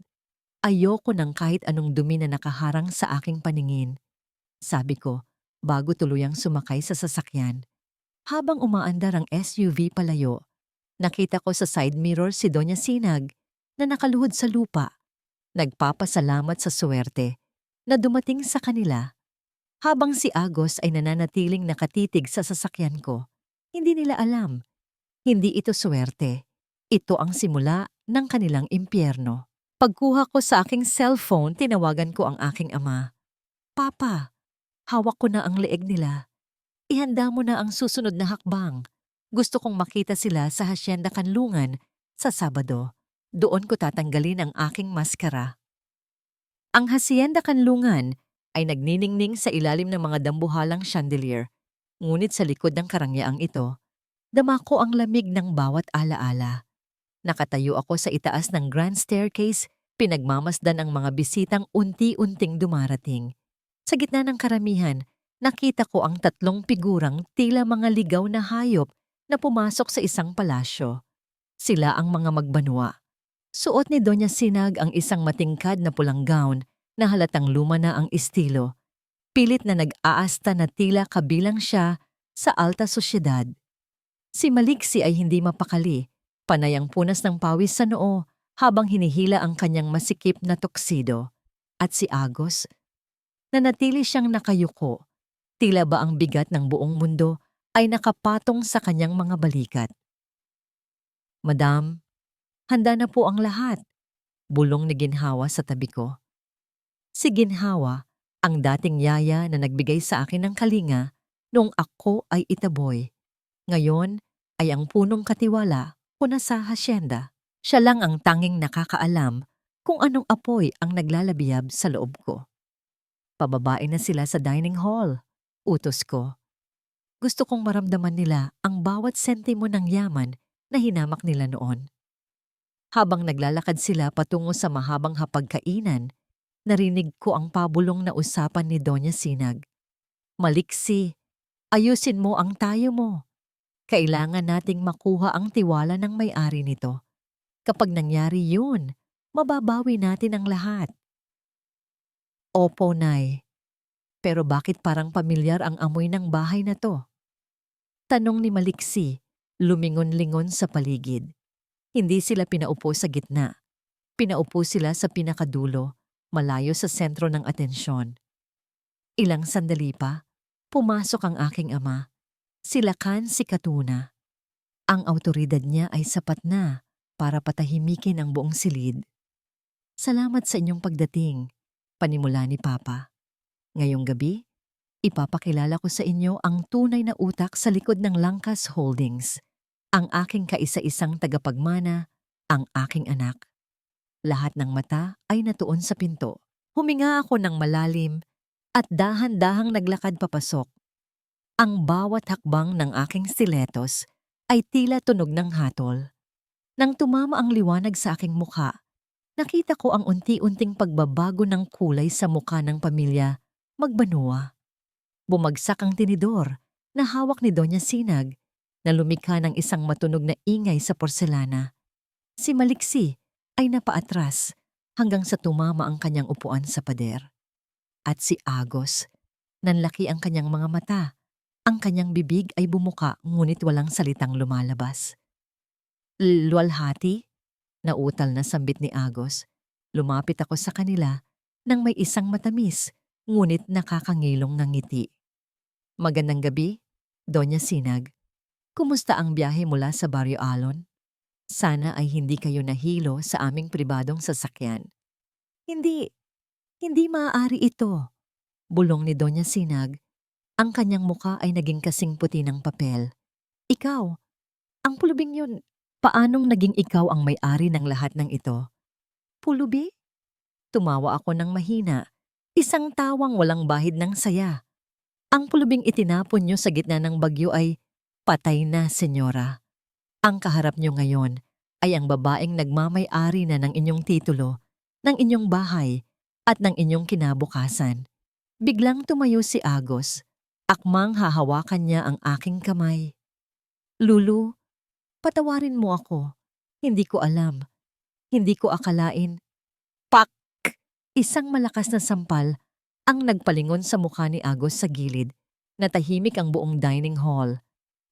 Ayoko ng kahit anong dumi na nakaharang sa aking paningin." Sabi ko, bago tuluyang sumakay sa sasakyan. Habang umaandar ang SUV palayo, nakita ko sa side mirror si Doña Sinag na nakaluhod sa lupa. Nagpapasalamat sa suwerte na dumating sa kanila. Habang si Agos ay nananatiling nakatitig sa sasakyan ko, hindi nila alam. Hindi ito suwerte. Ito ang simula ng kanilang impyerno. Pagkuha ko sa aking cellphone, tinawagan ko ang aking ama. "Papa, hawak ko na ang leeg nila. Ihanda mo na ang susunod na hakbang. Gusto kong makita sila sa Hacienda Kanlungan sa Sabado. Doon ko tatanggalin ang aking maskara." Ang Hacienda Kanlungan ay nagniningning sa ilalim ng mga dambuhalang chandelier. Ngunit sa likod ng karangyaang ito, dama ko ang lamig ng bawat alaala. Nakatayo ako sa itaas ng grand staircase, pinagmamasdan ang mga bisitang unti-unting dumarating. Sa gitna ng karamihan, nakita ko ang 3 figurang tila mga ligaw na hayop na pumasok sa isang palasyo. Sila ang mga Magbanua. Suot ni Doña Sinag ang isang matingkad na pulang gown na halatang luma na ang estilo. Pilit na nag-aasta na tila kabilang siya sa alta sosyedad. Si Maliksi ay hindi mapakali. Panay ang punas ng pawis sa noo habang hinihila ang kanyang masikip na tuksido, at si Agos, nanatili siyang nakayuko, tila ba ang bigat ng buong mundo ay nakapatong sa kanyang mga balikat. "Madam, handa na po ang lahat," bulong ni Ginhawa sa tabi ko. Si Ginhawa, ang dating yaya na nagbigay sa akin ng kalinga noong ako ay itaboy. Ngayon ay ang punong katiwala ko na sa hasyenda. Siya lang ang tanging nakakaalam kung anong apoy ang naglalabiyab sa loob ko. Pababain na sila sa dining hall. Utos ko. Gusto kong maramdaman nila ang bawat sentimo ng yaman na hinamak nila noon. Habang naglalakad sila patungo sa mahabang hapagkainan, narinig ko ang pabulong na usapan ni Doña Sinag. "Maliksi, ayusin mo ang tayo mo. Kailangan nating makuha ang tiwala ng may-ari nito. Kapag nangyari yun, mababawi natin ang lahat." "Opo, Nay. Pero bakit parang pamilyar ang amoy ng bahay na to?" Tanong ni Maliksi, lumingon-lingon sa paligid. Hindi sila pinaupo sa gitna. Pinaupo sila sa pinakadulo, malayo sa sentro ng atensyon. Ilang sandali pa, pumasok ang aking ama. Silakan si Katuna. Ang awtoridad niya ay sapat na para patahimikin ang buong silid. "Salamat sa inyong pagdating," panimula ni Papa. "Ngayong gabi, ipapakilala ko sa inyo ang tunay na utak sa likod ng Langkas Holdings, ang aking kaisa-isang tagapagmana, ang aking anak." Lahat ng mata ay natuon sa pinto. Huminga ako ng malalim at dahan-dahang naglakad papasok. Ang bawat hakbang ng aking stiletos ay tila tunog ng hatol. Nang tumama ang liwanag sa aking mukha, nakita ko ang unti-unting pagbabago ng kulay sa mukha ng pamilya Magbanua. Bumagsak ang tinidor na hawak ni Doña Sinag na lumikha ng isang matunog na ingay sa porselana. Si Maliksi ay napaatras hanggang sa tumama ang kanyang upuan sa pader. At si Agos, nanlaki ang kanyang mga mata. Ang kanyang bibig ay bumuka ngunit walang salitang lumalabas. "Luwalhati?" Nautal na sambit ni Agos. Lumapit ako sa kanila nang may isang matamis ngunit nakakangilong ng ngiti. "Magandang gabi, Doña Sinag. Kumusta ang biyahe mula sa Barrio Alon? Sana ay hindi kayo nahilo sa aming pribadong sasakyan." Hindi maaari ito," bulong ni Doña Sinag. Ang kanyang muka ay naging kasing puti ng papel. "Ikaw, ang pulubing yun, paanong naging ikaw ang may-ari ng lahat ng ito?" "Pulubi?" Tumawa ako ng mahina, isang tawang walang bahid ng saya. "Ang pulubing itinapon niyo sa gitna ng bagyo ay patay na, senyora. Ang kaharap niyo ngayon ay ang babaeng nagmamay-ari na ng inyong titulo, ng inyong bahay, at ng inyong kinabukasan." Biglang tumayo si Agos. Akmang hahawakan niya ang aking kamay. "Lulu, patawarin mo ako. Hindi ko alam. Hindi ko akalain." Pak! Isang malakas na sampal ang nagpalingon sa mukha ni Agos sa gilid. Natahimik ang buong dining hall.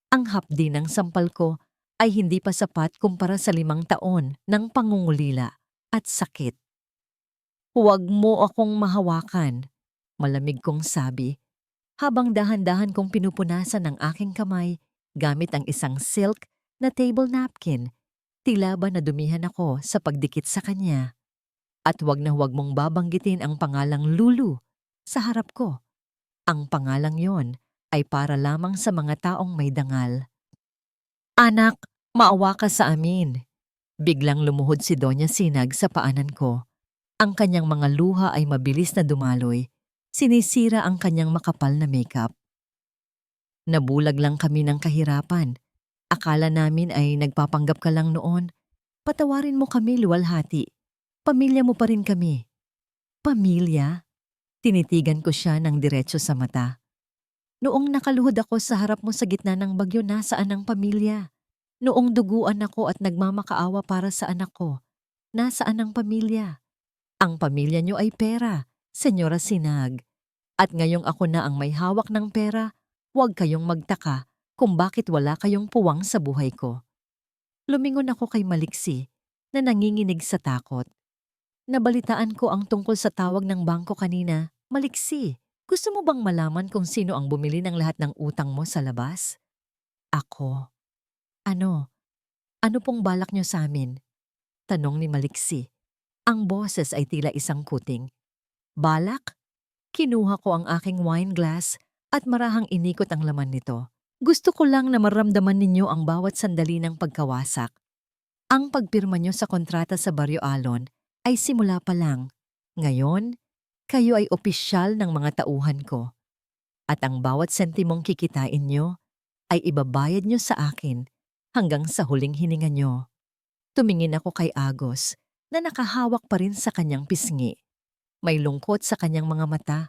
Ang hapdi ng sampal ko ay hindi pa sapat kumpara sa 5 taon ng pangungulila at sakit. "Huwag mo akong mahawakan," malamig kong sabi, habang dahan-dahan kong pinupunasan ang aking kamay gamit ang isang silk na table napkin. Tila ba nadumihan ako sa pagdikit sa kanya. "At huwag na huwag mong babanggitin ang pangalang Lulu sa harap ko. Ang pangalang yon ay para lamang sa mga taong may dangal." "Anak, maawa ka sa amin." Biglang lumuhod si Doña Sinag sa paanan ko. Ang kanyang mga luha ay mabilis na dumaloy. Sinisira ang kanyang makapal na makeup. "Nabulag lang kami ng kahirapan. Akala namin ay nagpapanggap ka lang noon. Patawarin mo kami, luwalhati. Pamilya mo pa rin kami." "Pamilya?" Tinitigan ko siya ng diretso sa mata. "Noong nakaluhod ako sa harap mo sa gitna ng bagyo, nasaan ang pamilya? Noong duguan ako at nagmamakaawa para sa anak ko, nasaan ang pamilya? Ang pamilya niyo ay pera, Senyora Sinag. At ngayong ako na ang may hawak ng pera, huwag kayong magtaka kung bakit wala kayong puwang sa buhay ko." Lumingon ako kay Maliksi na nanginginig sa takot. Nabalitaan ko ang tungkol sa tawag ng bangko kanina. Maliksi, gusto mo bang malaman kung sino ang bumili ng lahat ng utang mo sa labas? Ako. Ano? Ano pong balak niyo sa amin? Tanong ni Maliksi. Ang boses ay tila isang kuting. Balak? Kinuha ko ang aking wine glass at marahang inikot ang laman nito. Gusto ko lang na maramdaman ninyo ang bawat sandali ng pagkawasak. Ang pagpirma nyo sa kontrata sa Barrio Alon ay simula pa lang. Ngayon, kayo ay opisyal ng mga tauhan ko. At ang bawat sentimong kikitain nyo ay ibabayad nyo sa akin hanggang sa huling hininga nyo. Tumingin ako kay Agos na nakahawak pa rin sa kanyang pisngi. May lungkot sa kanyang mga mata,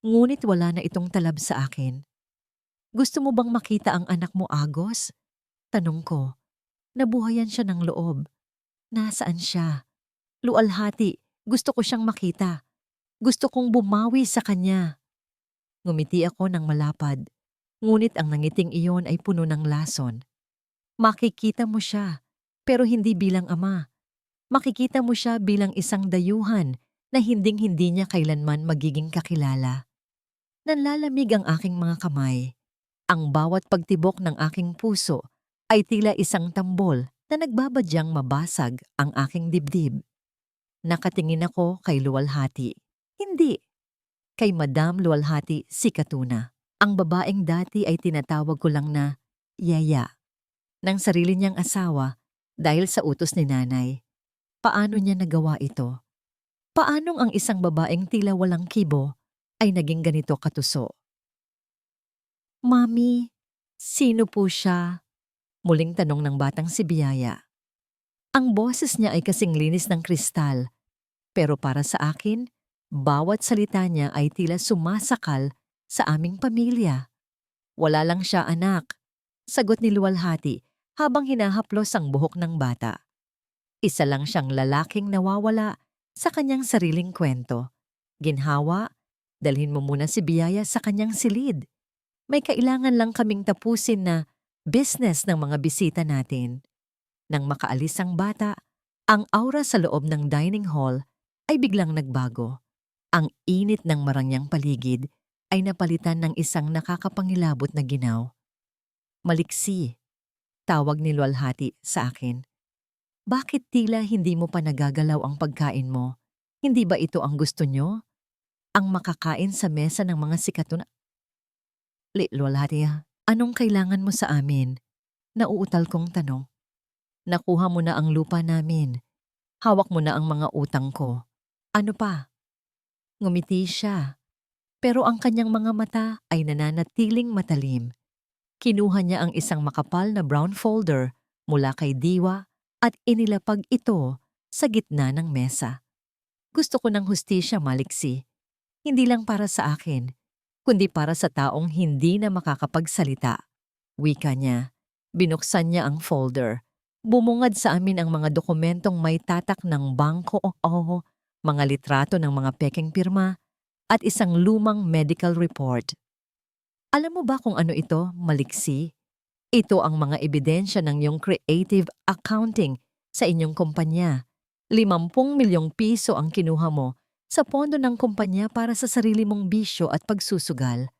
ngunit wala na itong talab sa akin. Gusto mo bang makita ang anak mo, Agos? Tanong ko. Nabuhayan siya ng loob. Nasaan siya? Lualhati, gusto ko siyang makita. Gusto kong bumawi sa kanya. Ngumiti ako ng malapad, ngunit ang nangiting iyon ay puno ng lason. Makikita mo siya, pero hindi bilang ama. Makikita mo siya bilang isang dayuhan na hinding-hindi niya kailanman magiging kakilala. Nanlalamig ang aking mga kamay. Ang bawat pagtibok ng aking puso ay tila isang tambol na nagbabadyang mabasag ang aking dibdib. Nakatingin ako kay Luwalhati. Hindi. Kay Madam Luwalhati Sikatuna. Ang babaeng dati ay tinatawag ko lang na Yaya. Ng sarili niyang asawa dahil sa utos ni nanay. Paano niya nagawa ito? Paanong ang isang babaeng tila walang kibo ay naging ganito katuso? Mami, sino po siya? Muling tanong ng batang si Biyaya. Ang boses niya ay kasing linis ng kristal, pero para sa akin, bawat salita niya ay tila sumasakal sa aming pamilya. Wala lang siya anak, sagot ni Luwalhati habang hinahaplos ang buhok ng bata. Isa lang siyang lalaking nawawala sa kanyang sariling kwento. Ginhawa, dalhin mo muna si Biyaya sa kanyang silid. May kailangan lang kaming tapusin na business ng mga bisita natin. Nang makaalis ang bata, ang aura sa loob ng dining hall ay biglang nagbago. Ang init ng marangyang paligid ay napalitan ng isang nakakapangilabot na ginaw. Maliksi, tawag ni Luwalhati sa akin. Bakit tila hindi mo pa nagagalaw ang pagkain mo? Hindi ba ito ang gusto nyo? Ang makakain sa mesa ng mga sikatuna? Luwalhati, anong kailangan mo sa amin? Nauutal kong tanong. Nakuha mo na ang lupa namin. Hawak mo na ang mga utang ko. Ano pa? Ngumiti siya. Pero ang kanyang mga mata ay nananatiling matalim. Kinuha niya ang isang makapal na brown folder mula kay Diwa at inilapag ito sa gitna ng mesa. Gusto ko ng hustisya, Maliksi. Hindi lang para sa akin, kundi para sa taong hindi na makakapagsalita. Wika niya. Binuksan niya ang folder. Bumungad sa amin ang mga dokumentong may tatak ng bangko o mga litrato ng mga pekeng pirma at isang lumang medical report. Alam mo ba kung ano ito, Maliksi? Ito ang mga ebidensya ng iyong creative accounting sa inyong kumpanya. 50 milyong piso ang kinuha mo sa pondo ng kumpanya para sa sarili mong bisyo at pagsusugal.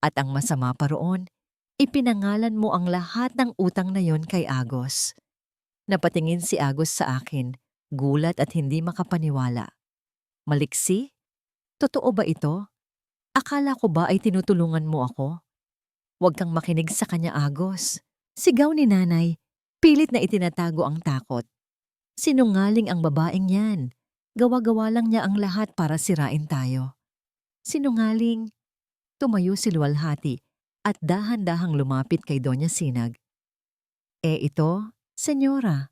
At ang masama pa roon, ipinangalan mo ang lahat ng utang na yon kay Agos. Napatingin si Agos sa akin, gulat at hindi makapaniwala. Maliksi? Totoo ba ito? Akala ko ba ay tinutulungan mo ako? Huwag kang makinig sa kanya, Agos. Sigaw ni nanay, pilit na itinatago ang takot. Sinungaling ang babaeng yan. Gawa-gawa lang niya ang lahat para sirain tayo. Sinungaling? Tumayo si Luwalhati at dahan-dahang lumapit kay Doña Sinag. Ito, senyora,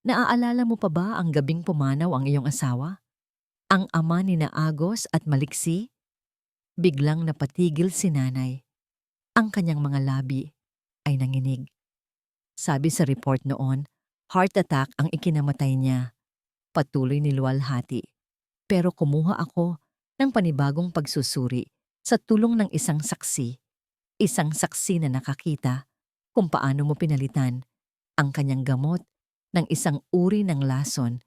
naaalala mo pa ba ang gabing pumanaw ang iyong asawa? Ang ama ni na Agos at Maliksi? Biglang napatigil si nanay. Ang kanyang mga labi ay nanginig. Sabi sa report noon, heart attack ang ikinamatay niya. Patuloy ni Luwalhati. Pero kumuha ako ng panibagong pagsusuri sa tulong ng isang saksi. Isang saksi na nakakita kung paano mo pinalitan ang kanyang gamot ng isang uri ng lason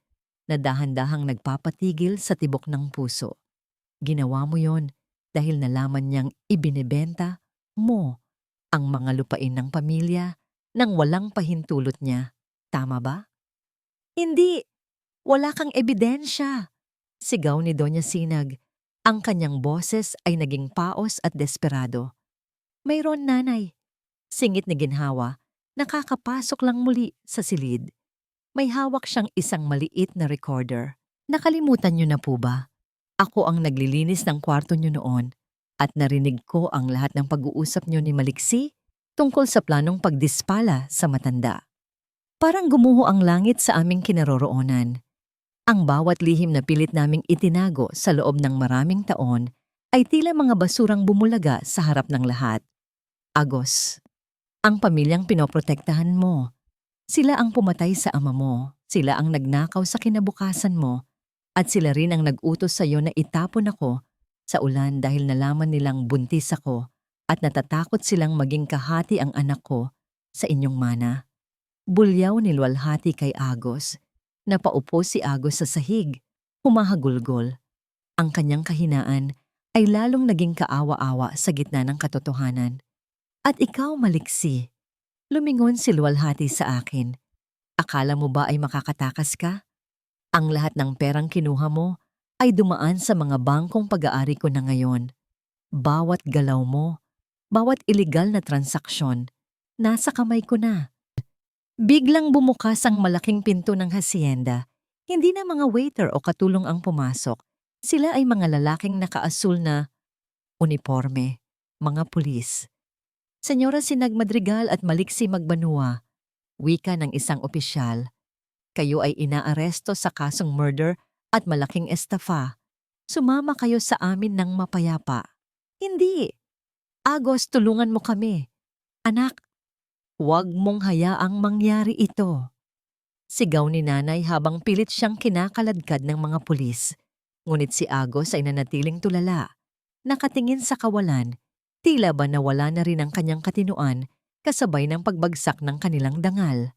na dahan-dahang nagpapatigil sa tibok ng puso. Ginawa mo yon dahil nalaman niyang ibinebenta mo ang mga lupain ng pamilya nang walang pahintulot niya. Tama ba? Hindi! Wala kang ebidensya! Sigaw ni Doña Sinag. Ang kanyang boses ay naging paos at desperado. Mayroon, nanay. Singit ni Ginhawa, nakakapasok lang muli sa silid. May hawak siyang isang maliit na recorder. Nakalimutan niyo na po ba? Ako ang naglilinis ng kwarto niyo noon at narinig ko ang lahat ng pag-uusap niyo ni Maliksi tungkol sa planong pagdispala sa matanda. Parang gumuho ang langit sa aming kinaroroonan. Ang bawat lihim na pilit naming itinago sa loob ng maraming taon ay tila mga basurang bumulaga sa harap ng lahat. Agos, ang pamilyang pinoprotektahan mo. Sila ang pumatay sa ama mo, sila ang nagnakaw sa kinabukasan mo, at sila rin ang nag-utos sa iyo na itapon ako sa ulan dahil nalaman nilang buntis ako at natatakot silang maging kahati ang anak ko sa inyong mana. Bulyaw nilwalhati kay Agos. Napaupo si Agos sa sahig, humahagulgol. Ang kanyang kahinaan ay lalong naging kaawa-awa sa gitna ng katotohanan. At ikaw, Maliksi, lumingon si Luwalhati sa akin. Akala mo ba ay makakatakas ka? Ang lahat ng perang kinuha mo ay dumaan sa mga bangkong pag-aari ko na ngayon. Bawat galaw mo, bawat iligal na transaksyon, nasa kamay ko na. Biglang bumukas ang malaking pinto ng hacienda. Hindi na mga waiter o katulong ang pumasok. Sila ay mga lalaking nakaasul na uniforme, mga pulis. Senyora Sinag Madrigal at Maliksi Magbanua, wika ng isang opisyal. Kayo ay inaaresto sa kasong murder at malaking estafa. Sumama kayo sa amin ng mapayapa. Hindi. Agos, tulungan mo kami. Anak, huwag mong hayaang mangyari ito. Sigaw ni nanay habang pilit siyang kinakaladkad ng mga pulis. Ngunit si Agos ay nanatiling tulala. Nakatingin sa kawalan, tila ba nawala na rin ang kanyang katinuan kasabay ng pagbagsak ng kanilang dangal.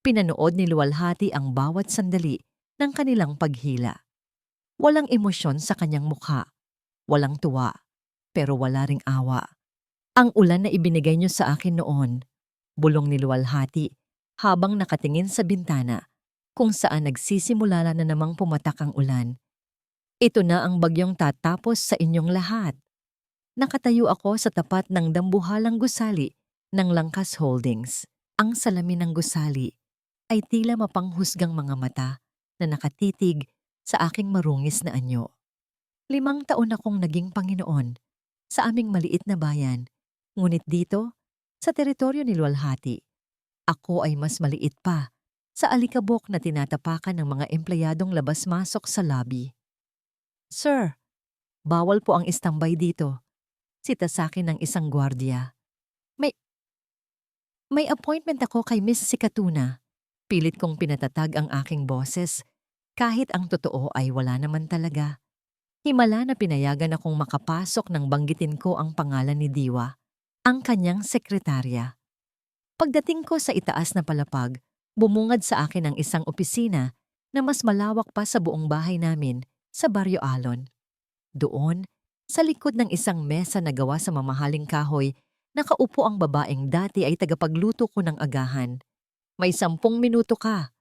Pinanood ni Luwalhati ang bawat sandali ng kanilang paghila. Walang emosyon sa kanyang mukha, walang tuwa, pero wala ring awa. Ang ulan na ibinigay niyo sa akin noon, bulong ni Luwalhati habang nakatingin sa bintana kung saan nagsisimula na namang pumatak ang ulan. Ito na ang bagyong tatapos sa inyong lahat. Nakatayo ako sa tapat ng dambuhalang gusali ng Langkas Holdings. Ang salamin ng gusali ay tila mapanghusgang mga mata na nakatitig sa aking marungis na anyo. 5 taon akong naging Panginoon sa aming maliit na bayan, ngunit dito, sa teritoryo ni Luwalhati, ako ay mas maliit pa sa alikabok na tinatapakan ng mga empleyadong labas-masok sa lobby. Sir, bawal po ang istambay dito. Sita sa akin ng isang gwardiya. May appointment ako kay Miss Sikatuna. Pilit kong pinatatag ang aking boses, kahit ang totoo ay wala naman talaga. Himala na pinayagan akong makapasok nang banggitin ko ang pangalan ni Diwa, ang kanyang sekretarya. Pagdating ko sa itaas na palapag, bumungad sa akin ang isang opisina na mas malawak pa sa buong bahay namin sa Barrio Alon. Doon, sa likod ng isang mesa na gawa sa mamahaling kahoy, nakaupo ang babaeng dati ay tagapagluto ko ng agahan. May 10 minuto ka.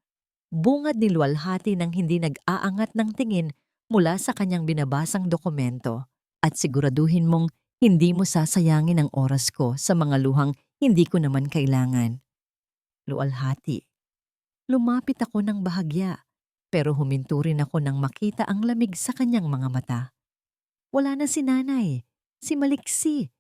Bungad ni Luwalhati nang hindi nag-aangat ng tingin mula sa kanyang binabasang dokumento at siguraduhin mong hindi mo sasayangin ang oras ko sa mga luhang hindi ko naman kailangan. Luwalhati. Lumapit ako ng bahagya pero huminto rin ako nang makita ang lamig sa kanyang mga mata. Wala na si nanay, si Maliksi.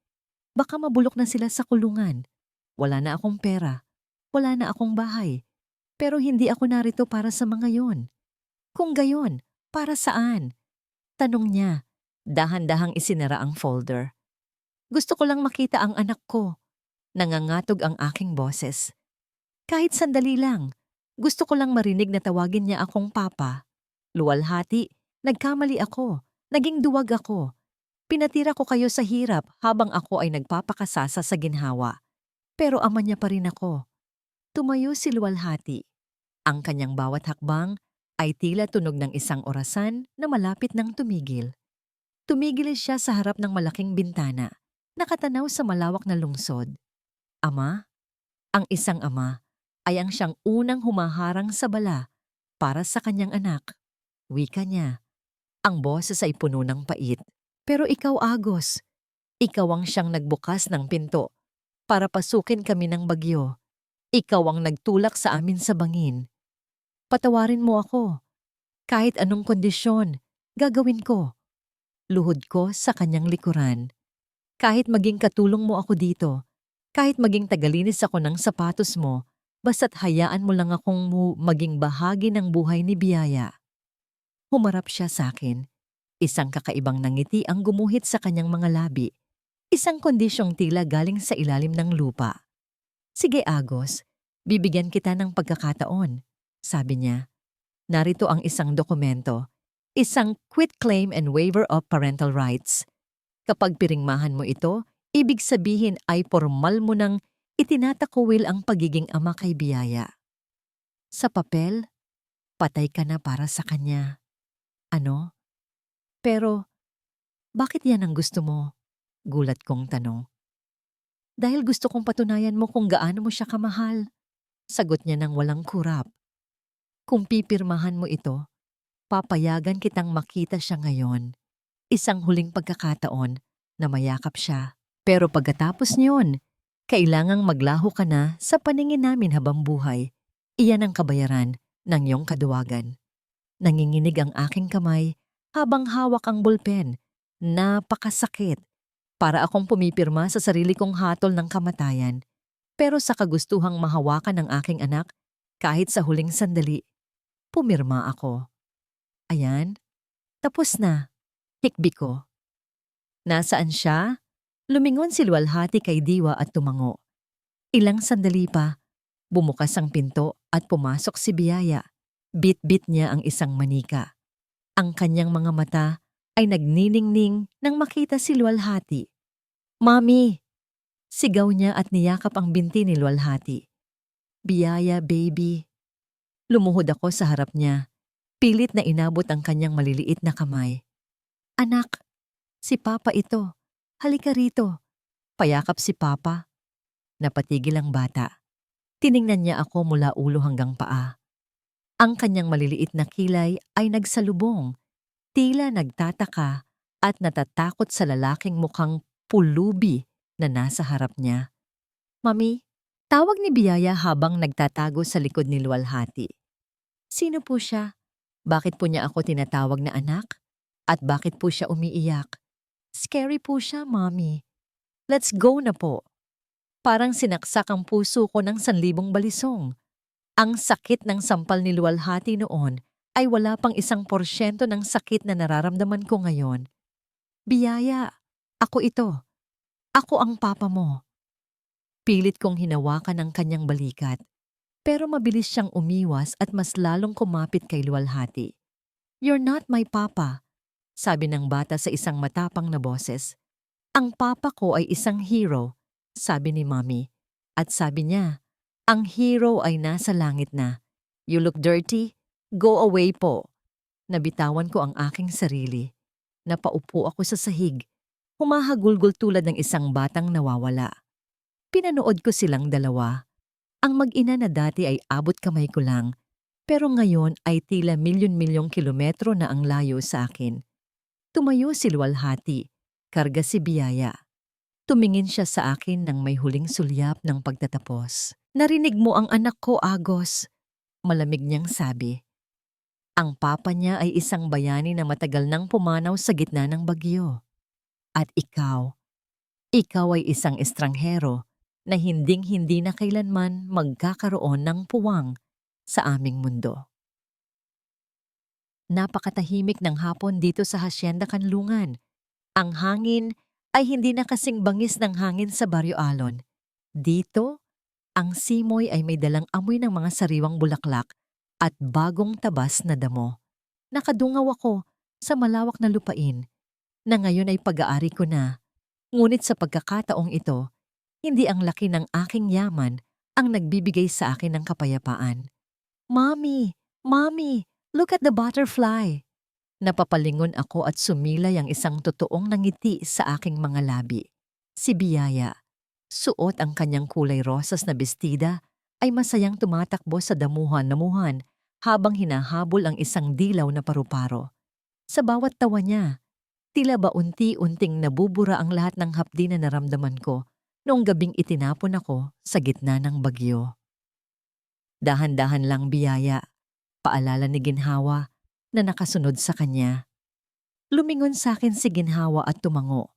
Baka mabulok na sila sa kulungan. Wala na akong pera. Wala na akong bahay. Pero hindi ako narito para sa mga yon. Kung gayon, para saan? Tanong niya. Dahan-dahang isinara ang folder. Gusto ko lang makita ang anak ko. Nangangatog ang aking boses. Kahit sandali lang. Gusto ko lang marinig na tawagin niya akong papa. Luwalhati, nagkamali ako. Naging duwag ako. Pinatira ko kayo sa hirap habang ako ay nagpapakasasa sa ginhawa. Pero ama niya pa rin ako. Tumayo si Luwalhati. Ang kanyang bawat hakbang ay tila tunog ng isang orasan na malapit ng tumigil. Tumigil siya sa harap ng malaking bintana, nakatanaw sa malawak na lungsod. Ama, ang isang ama, ay ang siyang unang humaharang sa bala para sa kanyang anak. Wika niya. Ang boses ay puno ng pait. Pero ikaw, Agos, ikaw ang siyang nagbukas ng pinto para pasukin kami ng bagyo. Ikaw ang nagtulak sa amin sa bangin. Patawarin mo ako. Kahit anong kondisyon, gagawin ko. Luhod ko sa kanyang likuran. Kahit maging katulong mo ako dito, kahit maging tagalinis ako ng sapatos mo, basta't hayaan mo lang akong maging bahagi ng buhay ni Biyaya. Humarap siya sa akin. Isang kakaibang nangiti ang gumuhit sa kanyang mga labi. Isang kondisyong tila galing sa ilalim ng lupa. Sige, Agos, bibigyan kita ng pagkakataon, sabi niya. Narito ang isang dokumento, isang quitclaim and waiver of parental rights. Kapag piringmahan mo ito, ibig sabihin ay formal mo nang itinatakwil ang pagiging ama kay Biyaya. Sa papel, patay ka na para sa kanya. Ano? Pero, bakit yan ang gusto mo? Gulat kong tanong. Dahil gusto kong patunayan mo kung gaano mo siya kamahal. Sagot niya ng walang kurap. Kung pipirmahan mo ito, papayagan kitang makita siya ngayon. Isang huling pagkakataon na mayakap siya. Pero pagkatapos niyon, kailangang maglaho ka na sa paningin namin habang buhay. Iyan ang kabayaran ng iyong kaduwagan. Nanginginig ang aking kamay habang hawak ang bulpen. Napakasakit. Para akong pumipirma sa sarili kong hatol ng kamatayan. Pero sa kagustuhang mahawakan ng aking anak, kahit sa huling sandali, pumirma ako. Ayan, tapos na. Hikbi ko. Nasaan siya? Lumingon si Luwalhati kay Diwa at tumango. Ilang sandali pa, bumukas ang pinto at pumasok si Biyaya. Bit-bit niya ang isang manika. Ang kanyang mga mata ay nagniningning nang makita si Luwalhati. Mami! Sigaw niya at niyakap ang binti ni Luwalhati. Biyaya, baby. Lumuhod ako sa harap niya. Pilit na inabot ang kanyang maliliit na kamay. Anak, si Papa ito. Halika rito. Payakap si Papa. Napatigil ang bata. Tiningnan niya ako mula ulo hanggang paa. Ang kanyang maliliit na kilay ay nagsalubong. Tila nagtataka at natatakot sa lalaking mukhang pulubi na nasa harap niya. Mami, tawag ni Biyaya habang nagtatago sa likod ni Luwalhati. Sino po siya? Bakit po niya ako tinatawag na anak? At bakit po siya umiiyak? Scary po siya, Mami. Let's go na po. Parang sinaksak ang puso ko ng 1,000 balisong. Ang sakit ng sampal ni Luwalhati noon ay wala pang 1% ng sakit na nararamdaman ko ngayon. Biyaya, ako ito. Ako ang papa mo. Pilit kong hinawakan ang kanyang balikat, pero mabilis siyang umiwas at mas lalong kumapit kay Luwalhati. You're not my papa, sabi ng bata sa isang matapang na boses. Ang papa ko ay isang hero, sabi ni Mommy. At sabi niya, ang hero ay nasa langit na. You look dirty? Go away po. Nabitawan ko ang aking sarili. Napaupo ako sa sahig. Humahagulgol tulad ng isang batang nawawala. Pinanood ko silang dalawa. Ang mag-ina na dati ay abot kamay ko lang, pero ngayon ay tila milyon-milyong kilometro na ang layo sa akin. Tumayo si Luwalhati, karga si Biyaya. Tumingin siya sa akin nang may huling sulyap ng pagtatapos. Narinig mo ang anak ko, Agos. Malamig niyang sabi. Ang papa niya ay isang bayani na matagal nang pumanaw sa gitna ng bagyo. At ikaw ay isang estranghero na hinding-hindi na kailanman magkakaroon ng puwang sa aming mundo. Napakatahimik ng hapon dito sa Hacienda Kanlungan. Ang hangin ay hindi na kasing bangis ng hangin sa Barrio Alon. Dito, ang simoy ay may dalang amoy ng mga sariwang bulaklak at bagong tabas na damo. Nakadungaw ako sa malawak na lupain na ngayon ay pag-aari ko na. Ngunit sa pagkakataong ito, hindi ang laki ng aking yaman ang nagbibigay sa akin ng kapayapaan. Mommy! Mommy! Look at the butterfly! Napapalingon ako at sumilay ang isang totoong nangiti sa aking mga labi. Si Biyaya, suot ang kanyang kulay rosas na bestida, ay masayang tumatakbo sa damuhan-namuhan habang hinahabol ang isang dilaw na paru-paro. Sa bawat tawa niya, tila ba unti-unting nabubura ang lahat ng hapdi na naramdaman ko noong gabing itinapon ako sa gitna ng bagyo. Dahan-dahan lang, Biyaya, paalala ni Ginhawa na nakasunod sa kanya. Lumingon sa akin si Ginhawa at tumango.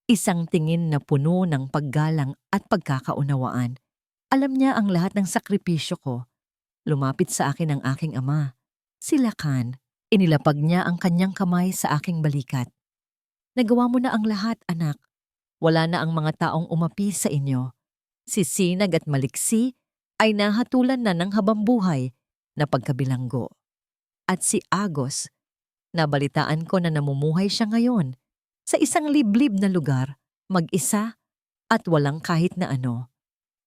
Isang tingin na puno ng paggalang at pagkakaunawaan. Alam niya ang lahat ng sakripisyo ko. Lumapit sa akin ang aking ama. Si Lakan. Inilapag niya ang kanyang kamay sa aking balikat. Nagawa mo na ang lahat, anak. Wala na ang mga taong umapi sa inyo. Si Sinag at Maliksi ay nahatulan na ng habambuhay na pagkabilanggo. At si Agos, nabalitaan ko na namumuhay siya ngayon sa isang liblib na lugar, mag-isa at walang kahit na ano.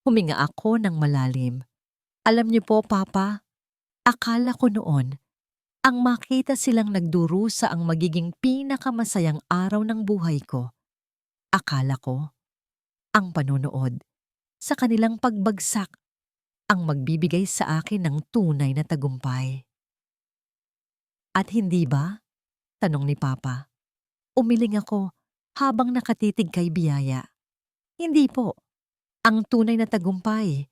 Huminga ako ng malalim. Alam niyo po, Papa, akala ko noon, ang makita silang nagdurusa ang magiging pinakamasayang araw ng buhay ko. Akala ko, ang panonood sa kanilang pagbagsak ang magbibigay sa akin ng tunay na tagumpay. At hindi ba? Tanong ni Papa. Umiling ako habang nakatitig kay Biyaya. Hindi po. Ang tunay na tagumpay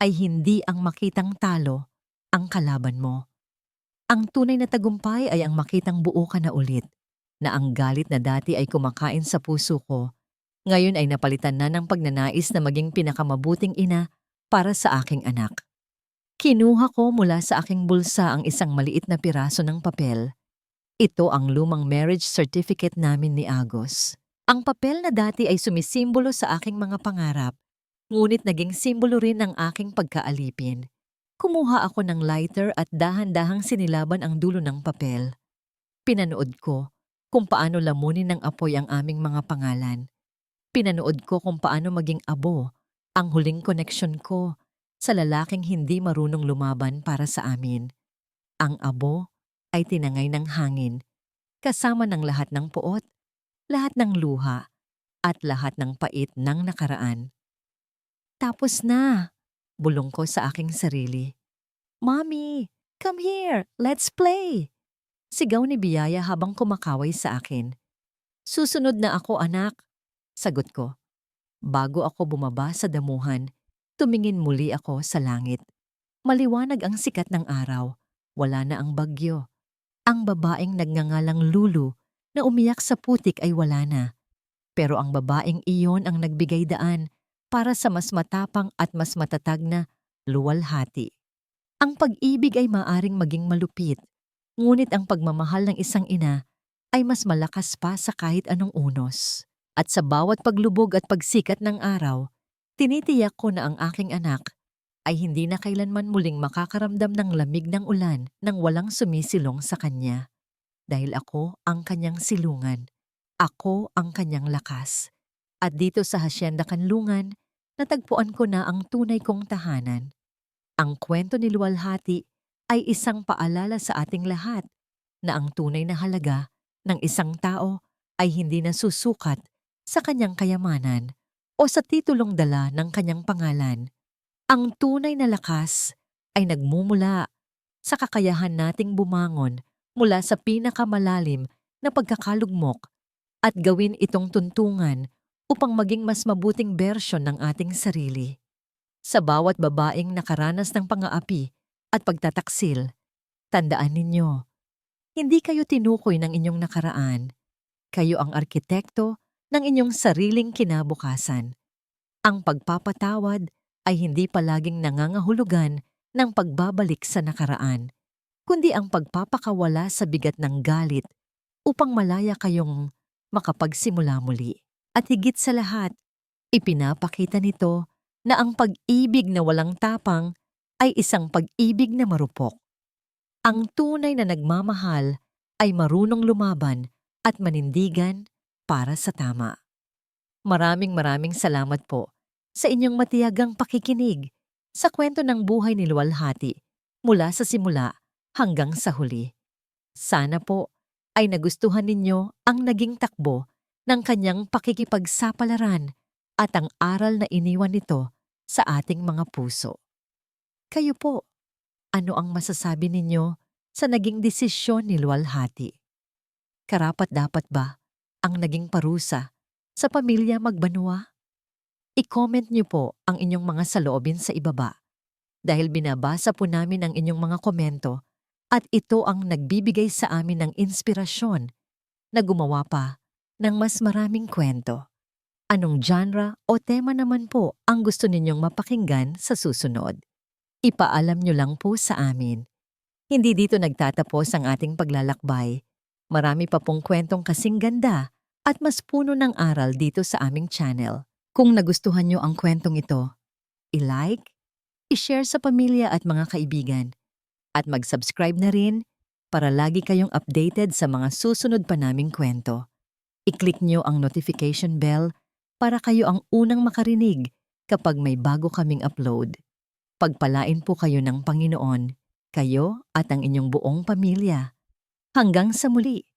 ay hindi ang makitang talo ang kalaban mo. Ang tunay na tagumpay ay ang makitang buo ka na ulit, na ang galit na dati ay kumakain sa puso ko, ngayon ay napalitan na ng pagnanais na maging pinakamabuting ina para sa aking anak. Kinuha ko mula sa aking bulsa ang isang maliit na piraso ng papel. Ito ang lumang marriage certificate namin ni Agos. Ang papel na dati ay sumisimbolo sa aking mga pangarap, ngunit naging simbolo rin ng aking pagkaalipin. Kumuha ako ng lighter at dahan-dahang sinilaban ang dulo ng papel. Pinanood ko kung paano lamunin ng apoy ang aming mga pangalan. Pinanood ko kung paano maging abo ang huling koneksyon ko sa lalaking hindi marunong lumaban para sa amin. Ang abo ay tinangay ng hangin, kasama ng lahat ng puot, lahat ng luha, at lahat ng pait ng nakaraan. Tapos na, bulong ko sa aking sarili. Mommy, come here, let's play! Sigaw ni Biyaya habang kumakaway sa akin. Susunod na ako, anak, sagot ko. Bago ako bumaba sa damuhan, tumingin muli ako sa langit. Maliwanag ang sikat ng araw, wala na ang bagyo. Ang babaeng nagngangalang Lulu na umiyak sa putik ay wala na. Pero ang babaeng iyon ang nagbigay daan para sa mas matapang at mas matatag na luwalhati. Ang pag-ibig ay maaring maging malupit, ngunit ang pagmamahal ng isang ina ay mas malakas pa sa kahit anong unos. At sa bawat paglubog at pagsikat ng araw, tinitiyak ko na ang aking anak ay hindi na kailanman muling makakaramdam ng lamig ng ulan nang walang sumisilong sa kanya. Dahil ako ang kanyang silungan, ako ang kanyang lakas. At dito sa Hacienda Kanlungan, natagpuan ko na ang tunay kong tahanan. Ang kwento ni Luwalhati ay isang paalala sa ating lahat na ang tunay na halaga ng isang tao ay hindi nasusukat sa kanyang kayamanan o sa titulong dala ng kanyang pangalan. Ang tunay na lakas ay nagmumula sa kakayahan nating bumangon mula sa pinakamalalim na pagkakalugmok at gawin itong tuntungan upang maging mas mabuting bersyon ng ating sarili. Sa bawat babaeng nakaranas ng pang-aapi at pagtataksil, tandaan ninyo, hindi kayo tinukoy ng inyong nakaraan. Kayo ang arkitekto ng inyong sariling kinabukasan. Ang pagpapatawad ay hindi palaging nangangahulugan ng pagbabalik sa nakaraan, kundi ang pagpapakawala sa bigat ng galit upang malaya kayong makapagsimula muli. At higit sa lahat, ipinapakita nito na ang pag-ibig na walang tapang ay isang pag-ibig na marupok. Ang tunay na nagmamahal ay marunong lumaban at manindigan para sa tama. Maraming salamat po sa inyong matiyagang pakikinig sa kwento ng buhay ni Luwalhati. mula sa simula hanggang sa huli. Sana po ay nagustuhan ninyo ang naging takbo ng kanyang pakikipagsapalaran at ang aral na iniwan nito sa ating mga puso. Kayo po, ano ang masasabi ninyo sa naging desisyon ni Luwalhati? Karapat-dapat ba ang naging parusa sa pamilya Magbanua? I-comment niyo po ang inyong mga saloobin sa ibaba dahil binabasa po namin ang inyong mga komento at ito ang nagbibigay sa amin ng inspirasyon na gumawa pa ng mas maraming kwento. Anong genre o tema naman po ang gusto ninyong mapakinggan sa susunod? Ipaalam nyo lang po sa amin. Hindi dito nagtatapos ang ating paglalakbay. Marami pa pong kwentong kasing ganda at mas puno ng aral dito sa aming channel. Kung nagustuhan nyo ang kwentong ito, i-like, i-share sa pamilya at mga kaibigan, at mag-subscribe na rin para lagi kayong updated sa mga susunod pa naming kwento. I-click nyo ang notification bell para kayo ang unang makarinig kapag may bago kaming upload. Pagpalain po kayo ng Panginoon, kayo at ang inyong buong pamilya. Hanggang sa muli!